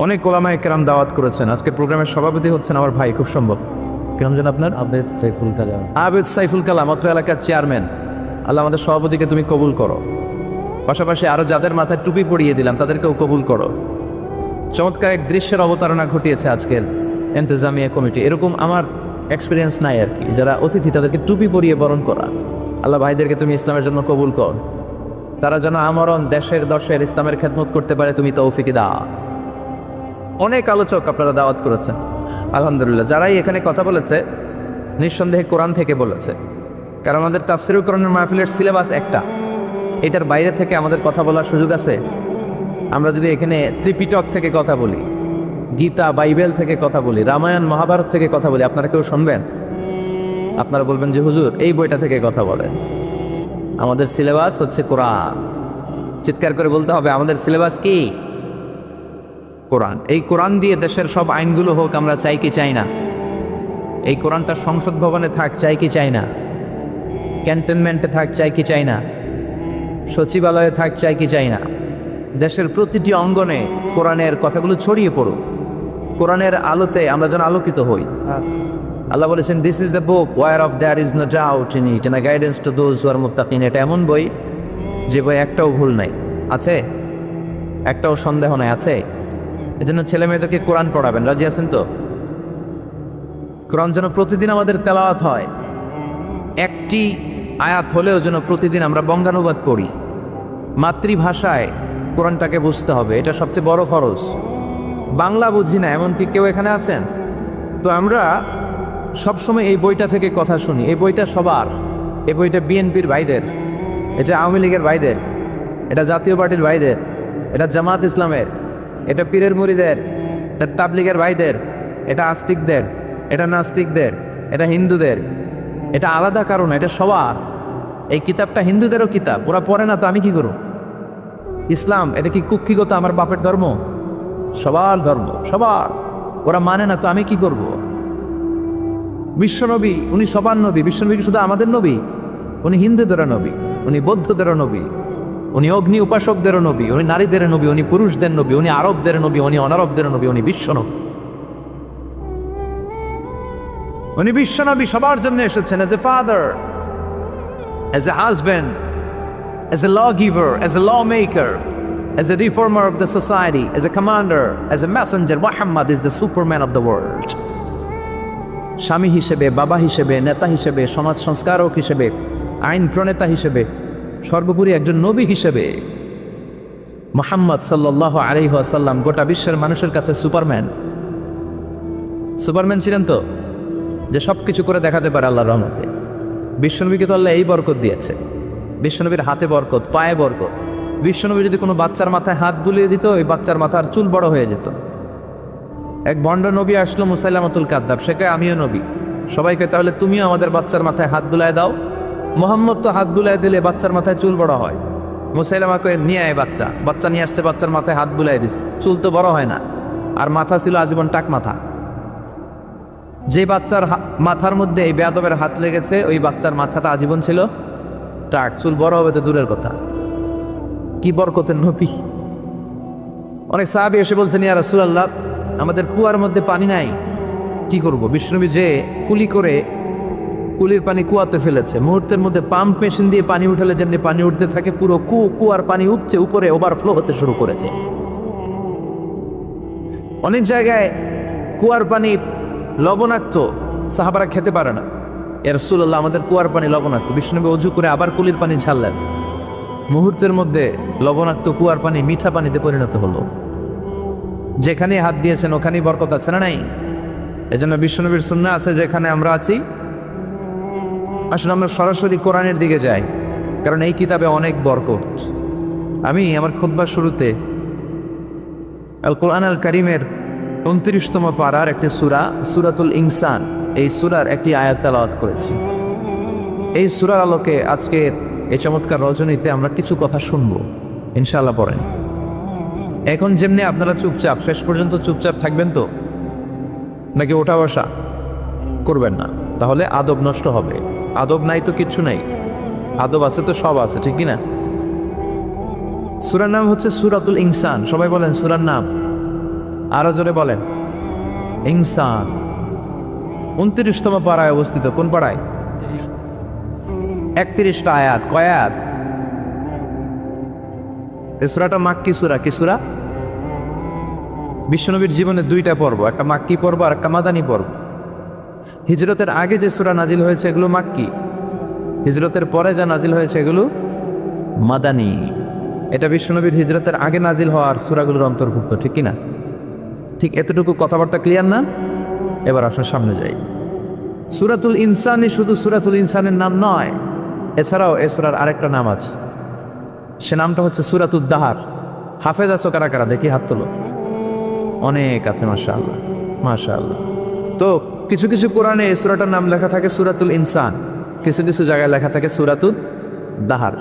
অনেক ওলামায়ে কেরাম দাওয়াত করেছেন। আজকে প্রোগ্রামের সভাপতি হচ্ছেন আমার ভাই, খুব সম্ভব, কেমন যেন আপনার? আবেদ সাইফুল কালাম। আবেদ সাইফুল কালাম, অত্র এলাকার চেয়ারম্যান। আল্লাহ আমাদের সভাপতিকে তুমি কবুল করো। পাশাপাশি আরো যাদের মাথায় টুপি পরিয়ে দিলাম তাদেরকেও কবুল করো। চমৎকার এক দৃশ্যের অবতারণা ঘটিয়েছে আজকের ইন্তেজামিয়া কমিটি। এরকম আমার এক্সপিরিয়েন্স নাই আর কি, যারা অতিথি তাদেরকে টুপি পরিয়ে বরণ করা। আল্লাহ ভাইদেরকে তুমি ইসলামের জন্য কবুল কর, তারা যেন আমরণ দেশের দশের ইসলামের খেদমত করতে পারে, তুমি তৌফিক দাও। অনেক আলোচক আপনারা দাওয়াত করেছেন, আলহামদুলিল্লাহ। যারাই এখানে কথা বলেছে নিঃসন্দেহে কোরআন থেকে বলেছে, কারণ আমাদের তাফসীরুল কোরআনের মাহফিলের সিলেবাস একটা, এটার বাইরে থেকে আমাদের কথা বলার সুযোগ আছে? আমরা যদি এখানে ত্রিপিটক থেকে কথা বলি, গীতা বাইবেল থেকে কথা বলি, রামায়ণ মহাভারত থেকে কথা বলি, আপনারা কেউ শুনবেন? আপনারা বলবেন যে হুজুর এই বইটা থেকে কথা বলেন। আমাদের সিলেবাস হচ্ছে কোরআন। চিৎকার করে বলতে হবে, আমাদের সিলেবাস কি? কোরআন। এই কোরআন দিয়ে দেশের সব আইনগুলো হোক, আমরা চাই কি চাই না? এই কোরআনটা সংসদ ভবনে থাক, চাই কি চাই না? ক্যান্টনমেন্টে থাক, চাই কি চাই না? সচিবালয়ে থাক, চাই কি চাই না? দেশের প্রতিটি অঙ্গনে কোরআনের কথাগুলো ছড়িয়ে পড়ুক, কোরআনের আলোতে আমরা যেন আলোকিত হই। আল্লাহ বলেছেন, this is the book whereof there is no doubt in it and guidance to those who are মুত্তাকিন। এটা এমন বই যে বই একটাও ভুল নাই, আছে? একটাও সন্দেহ নাই, আছে? এজন্য ছেলে মেয়েদেরকে কোরআন পড়াবেন, রাজি আছেন তো? কোরআন যেন প্রতিদিন আমাদের তেলাওয়াত হয়, একটি আয়াত হলেও যেন প্রতিদিন আমরা বঙ্গানুবাদ পড়ি। মাতৃভাষায় কোরআনটাকে বুঝতে হবে, এটা সবচেয়ে বড় ফরজ। বাংলা বুঝি না এমন কি কেউ এখানে আছেন? তো আমরা সবসময় এই বইটা থেকে কথা শুনি। এই বইটা সবার, এই বইটা বিএনপির ভাইদের, এটা আওয়ামী লীগের ভাইদের, এটা জাতীয় পার্টির ভাইদের, এটা জামাত ইসলামের, এটা পীরের মুরিদের, এটা তাবলিগের ভাইদের, এটা আস্তিকদের, এটা নাস্তিকদের, এটা হিন্দুদের। এটা আলাদা কারণ, এটা সবার। এই কিতাবটা হিন্দুদেরও কিতাব, ওরা পড়ে না তো আমি কি করব? ইসলাম এটা কি কুক্ষিগত আমার বাপের ধর্ম? সবার ধর্ম, সবার। ওরা মানে না তো আমি কি করব? বিশ্বনবী উনি সবার নবী। বিশ্বনবী কি শুধু আমাদের নবী? উনি হিন্দুদেরও নবী, উনি বৌদ্ধদেরও নবী, উনি অগ্নি উপাসকদেরও নবী, উনি নারীদের নবী, উনি পুরুষদের নবী, উনি আরবদের নবী, উনি অনারবদের নবী, উনি বিশ্বনবী। উনি বিশ্বনবী সবার জন্য এসেছেন, as a father, as a husband, as a lawgiver, as a lawmaker, as a reformer of the society, as a commander, as a messenger. Muhammad is the superman of the world. স্বামী হিসেবে, বাবা হিসেবে, নেতা হিসেবে, সমাজ সংস্কারক হিসেবে, আইন প্রণেতা হিসেবে, সর্বোপরি একজন নবী হিসেবে মুহাম্মদ সাল্লাল্লাহু আলাইহি ওয়াসাল্লাম গোটা বিশ্বের মানুষের কাছে সুপারম্যান। সুপারম্যান ছিলেন তো, যে সব কিছু করে দেখাতে পারে আল্লাহর রহমতে। বিশ্বনবীকে তো আল্লাহ এই বরকত দিয়েছে। বিশ্বনবীর হাতে বরকত, পায়ে বরকত। বিশ্বনবী যদি কোনো বাচ্চার মাথায় হাত বুলিয়ে দিত, ওই বাচ্চার মাথার চুল বড় হয়ে যেত। এক ভণ্ড নবী আসলো, মুসাইলামাতুল কাদ্দাব, সে কয় আমিও নবী। সবাইকে তাহলে তুমিও আমাদের বাচ্চার মাথায় হাত বুলায় দাও। মোহাম্মদ তো হাত বুলায় দিলে বাচ্চার মাথায় চুল বড় হয়। মুসাইলামা কয়ে নিয়ে আয় বাচ্চা। বাচ্চা নিয়ে আসছে, বাচ্চার মাথায় হাত বুলাই দিস, চুল তো বড় হয় না, আর মাথা ছিল আজীবন টাক মাথা। যে বাচ্চার মাথার মধ্যে এই বেয়াদবের হাত লেগেছে ওই বাচ্চার মাথাটা আজীবন ছিল টাক, চুল বড় হবে তো দূরের কথা, কি বরকতের নবী। অনেক সাহাবী এসে বলছেন, ইয়া রাসূলুল্লাহ, আমাদের কুয়ার মধ্যে পানি নাই, কি করব? বিষ্ণুনবী যে কুলি করে কুলির পানি কুয়াতে ফেলেছে, মুহূর্তের মধ্যে পাম্প মেশিন দিয়ে পানি উঠালে যেমনি পানি উঠতে থাকে, পুরো কুয়ার পানি উঠছে, উপরে ওভারফ্লো হতে শুরু করেছে। অনেক জায়গায় কুয়ার পানি লবণাক্ত, সাহাবারা খেতে পারে না। ইয়া রাসূলুল্লাহ, আমাদের কুয়ার পানি লবণাক্ত। বিষ্ণুনবী ওযু করে আবার কুলির পানি ছাড়লেন, মুহূর্তের মধ্যে লবণাক্ত কুয়ার পানি মিঠা পানিতে পরিণত হলো। যেখানে হাত দিয়েছেন ওখানেই বরকত আছে না নাই? এজন্য বিশ্বনবীর সুন্নাহ আছে, যেখানে আমরা আছি আসলে আমরা সরাসরি কোরআনের দিকে যাই, কারণ এই কিতাবে অনেক বরকত। আমি আমার খুতবার শুরুতে আল কোরআন আল কারীমের 29তম পারার একটি সূরা, সূরাতুল ইনসান, এই সূরার একটি আয়াত তেলাওয়াত করেছি। এই সূরার আলোকে আজকে এই চমৎকার রজনীতে আমরা কিছু কথা শুনবো ইনশাআল্লাহ। পড়েন। এখন যেমনি আপনারা চুপচাপ, শেষ পর্যন্ত চুপচাপ থাকবেন তো, নাকি ওঠা বসা করবেন না? তাহলে আদব নষ্ট হবে। আদব নাই তো কিচ্ছু নাই, আদব আছে তো সব আছে, ঠিক কিনা? সূরার নাম হচ্ছে সূরাতুল ইনসান। সবাই বলেন সূরার নাম, আরো জোরে বলেন। ইনসান 29তম পারায় অবস্থিত। কোন পারায়? 31টা আয়াত। কয় আয়াত? এই সূরাটা মাক্কি সূরা। কি সূরা? বিশ্বনবীর জীবনে 2টা পর্ব, একটা মাক্কি পর্ব আর একটা মাদানী পর্ব। হিজরতের আগে যে সূরা নাজিল হয়েছে এগুলো মাক্কি, হিজরতের পরে যা নাজিল হয়েছে এগুলো মাদানী। এটা বিশ্বনবীর হিজরতের আগে নাজিল হওয়ার সূরাগুলোর অন্তর্ভুক্ত, ঠিক কিনা? ঠিক এতটুকু কথাবার্তা ক্লিয়ার না? এবার আসলে সামনে যাই। সূরাতুল ইনসানই শুধু সূরাতুল ইনসানের নাম নয়, এছাড়াও এ সূরার আরেকটা নাম আছে, সে নামটা হচ্ছে সূরাতুদ দাহার। হাফেজ আছো কারা কারা? দেখি হাত তোলো। অনেক আছে, মাশাআল্লাহ মাশাআল্লাহ। তো কিছু কিছু কোরআনে এই সূরাটার নাম লেখা থাকে সূরাতুল ইনসান, কিছু কিছু জায়গায় লেখা থাকে সূরাতুদ দাহার,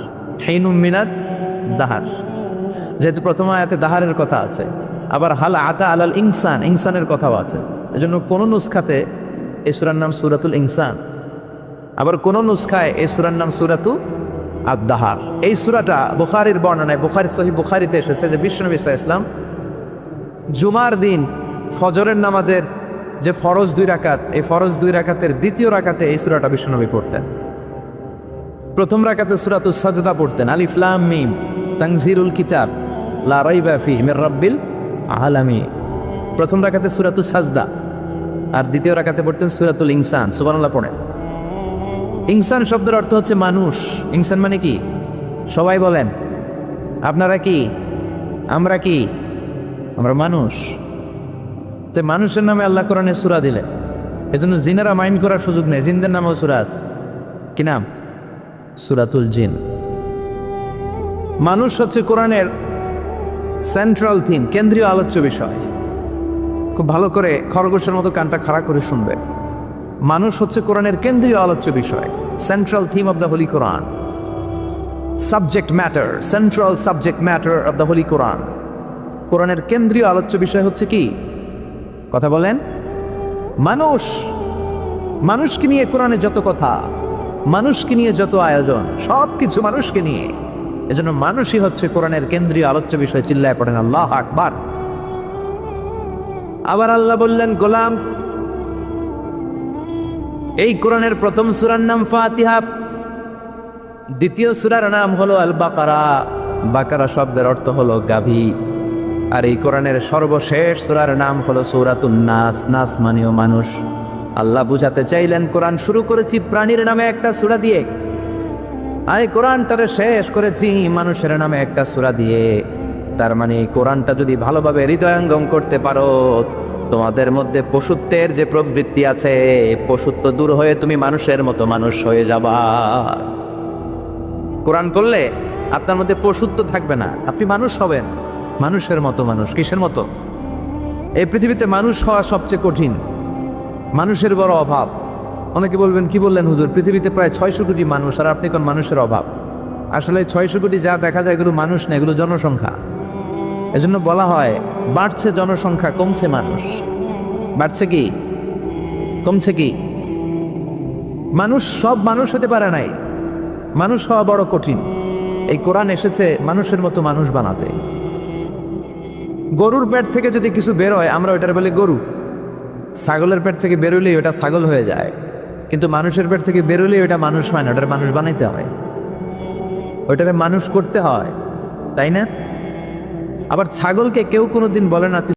হিনুম মিনাদ দাহার। যেহেতু প্রথম আয়াতে দাহারের কথা আছে, আবার হাল আতা আলাল ইনসান, ইনসানের কথাও আছে, এজন্য কোন নুসখাতে এই সূরার নাম সূরাতুল ইনসান, আবার কোন নুসখায় এই সূরার নাম সূরাতু আদ-দাহার। এই সূরাটা বুখারীর বর্ণনায়, বুখারী সহিহ বুখারীতে এসেছে যে বিশ্বনবী সাল্লাল্লাহু আলাইহি ওয়াসাল্লাম জুমার দিন ফজরের নামাজের যে ফরজ 2 রাকাত, এই ফরজ 2 রাকাতের দ্বিতীয় রাকাতে এই সূরাটা বিশ্বনবী পড়তেন। প্রথম রাকাতে সূরাতুস সাজদা পড়তেন, আলিফ লাম মিম তানজিলুল কিতাব লা রাইবা ফীহি মির রাব্বিল আলামিন। প্রথম রাকাতে সূরাতুস সাজদা, আর দ্বিতীয় রাকাতে পড়তেন সূরাতুল ইনসান। সুবহানাল্লাহ পড়েন। ইনসান শব্দের অর্থ হচ্ছে মানুষ। ইনসান মানে কি? সবাই বলেন। আপনারা কি? আমরা কি? আমরা মানুষ। তো মানুষের নামে আল্লাহ কোরআনে সূরা দিলেন, এজন্য জিনেরা মাইন্ড করার সুযোগ নেই। জিনদের নামেও সূরা আছে। কি নাম? সূরাতুল জিন। মানুষ হচ্ছে কোরআনের সেন্ট্রাল থিম, কেন্দ্রীয় আলোচ্য বিষয়। খুব ভালো করে খরগোশের মতো কানটা খাড়া করে শুনবে। মানুষ হচ্ছে কোরআনের কেন্দ্রীয় আলোচ্য বিষয়, central theme of the holy Quran, subject matter, central subject matter of the holy Quran. কোরআনের কেন্দ্রীয় আলোচ্য বিষয় হচ্ছে কি? কথা বলেন। মানুষ। মানুষকে নিয়ে কোরআনে যত কথা, মানুষকে নিয়ে যত আয়োজন, সব কিছু মানুষকে নিয়ে। এজন্য মানুষই হচ্ছে কোরআনের কেন্দ্রীয় আলোচ্য বিষয়। চিল্লায় পড়েন আল্লাহু আকবার। আবার আল্লাহ বললেন, গোলাম, এই কোরআনের প্রথম সূরার নাম ফাতিহা, দ্বিতীয় সূরার নাম হলো আল বাকারা। বাকারা শব্দের অর্থ হলো গাভী। আর এই কোরআনের সর্বশেষ সূরার নাম হলো সূরাতুন নাস। নাস মানেও মানুষ। আল্লাহ বুঝাতে চাইলেন, কোরআন শুরু করেছি প্রাণীর নামে একটা সূরা দিয়ে, আর কোরআনটারে শেষ করেছি মানুষের নামে একটা সূরা দিয়ে। তার মানে কোরআনটা যদি ভালোভাবে হৃদয়ঙ্গম করতে পারো, তোমাদের মধ্যে পশুত্বের যে প্রবৃত্তি আছে, পশুত্ব দূর হয়ে তুমি মানুষের মতো মানুষ হয়ে যাবা। কোরআন পড়লে আপনার মধ্যে পশুত্ব থাকবে না, আপনি মানুষ হবেন, মানুষের মতো মানুষ। কিসের মতো? এই পৃথিবীতে মানুষ হওয়া সবচেয়ে কঠিন, মানুষের বড় অভাব। অনেকে বলবেন, কি বললেন হুজুর, পৃথিবীতে প্রায় 600 কোটি মানুষ, আর আপনি কোন মানুষের অভাব? আসলে 600 কোটি যা দেখা যায় এগুলো মানুষ না, এগুলো জনসংখ্যা। এজন্য বলা হয় বাড়ছে জনসংখ্যা, কমছে মানুষ। বাড়ছে কি? কমছে কি? মানুষ সব মানুষ হতে পারে নাই, মানুষ হওয়া বড় কঠিন। এই কোরআন এসেছে মানুষের মতো মানুষ বানাতে। গরুর পেট থেকে যদি কিছু বেরোয় আমরা ওইটার বলি গরু, ছাগলের পেট থেকে বেরোলেই ওটা ছাগল হয়ে যায়, কিন্তু মানুষের পেট থেকে বেরোলেই ওটা মানুষ হয় না, ওটার মানুষ বানাইতে হয়, ওইটাকে মানুষ করতে হয়, তাই না? আবার ছাগলকে কেউ কোনোদিন বলে না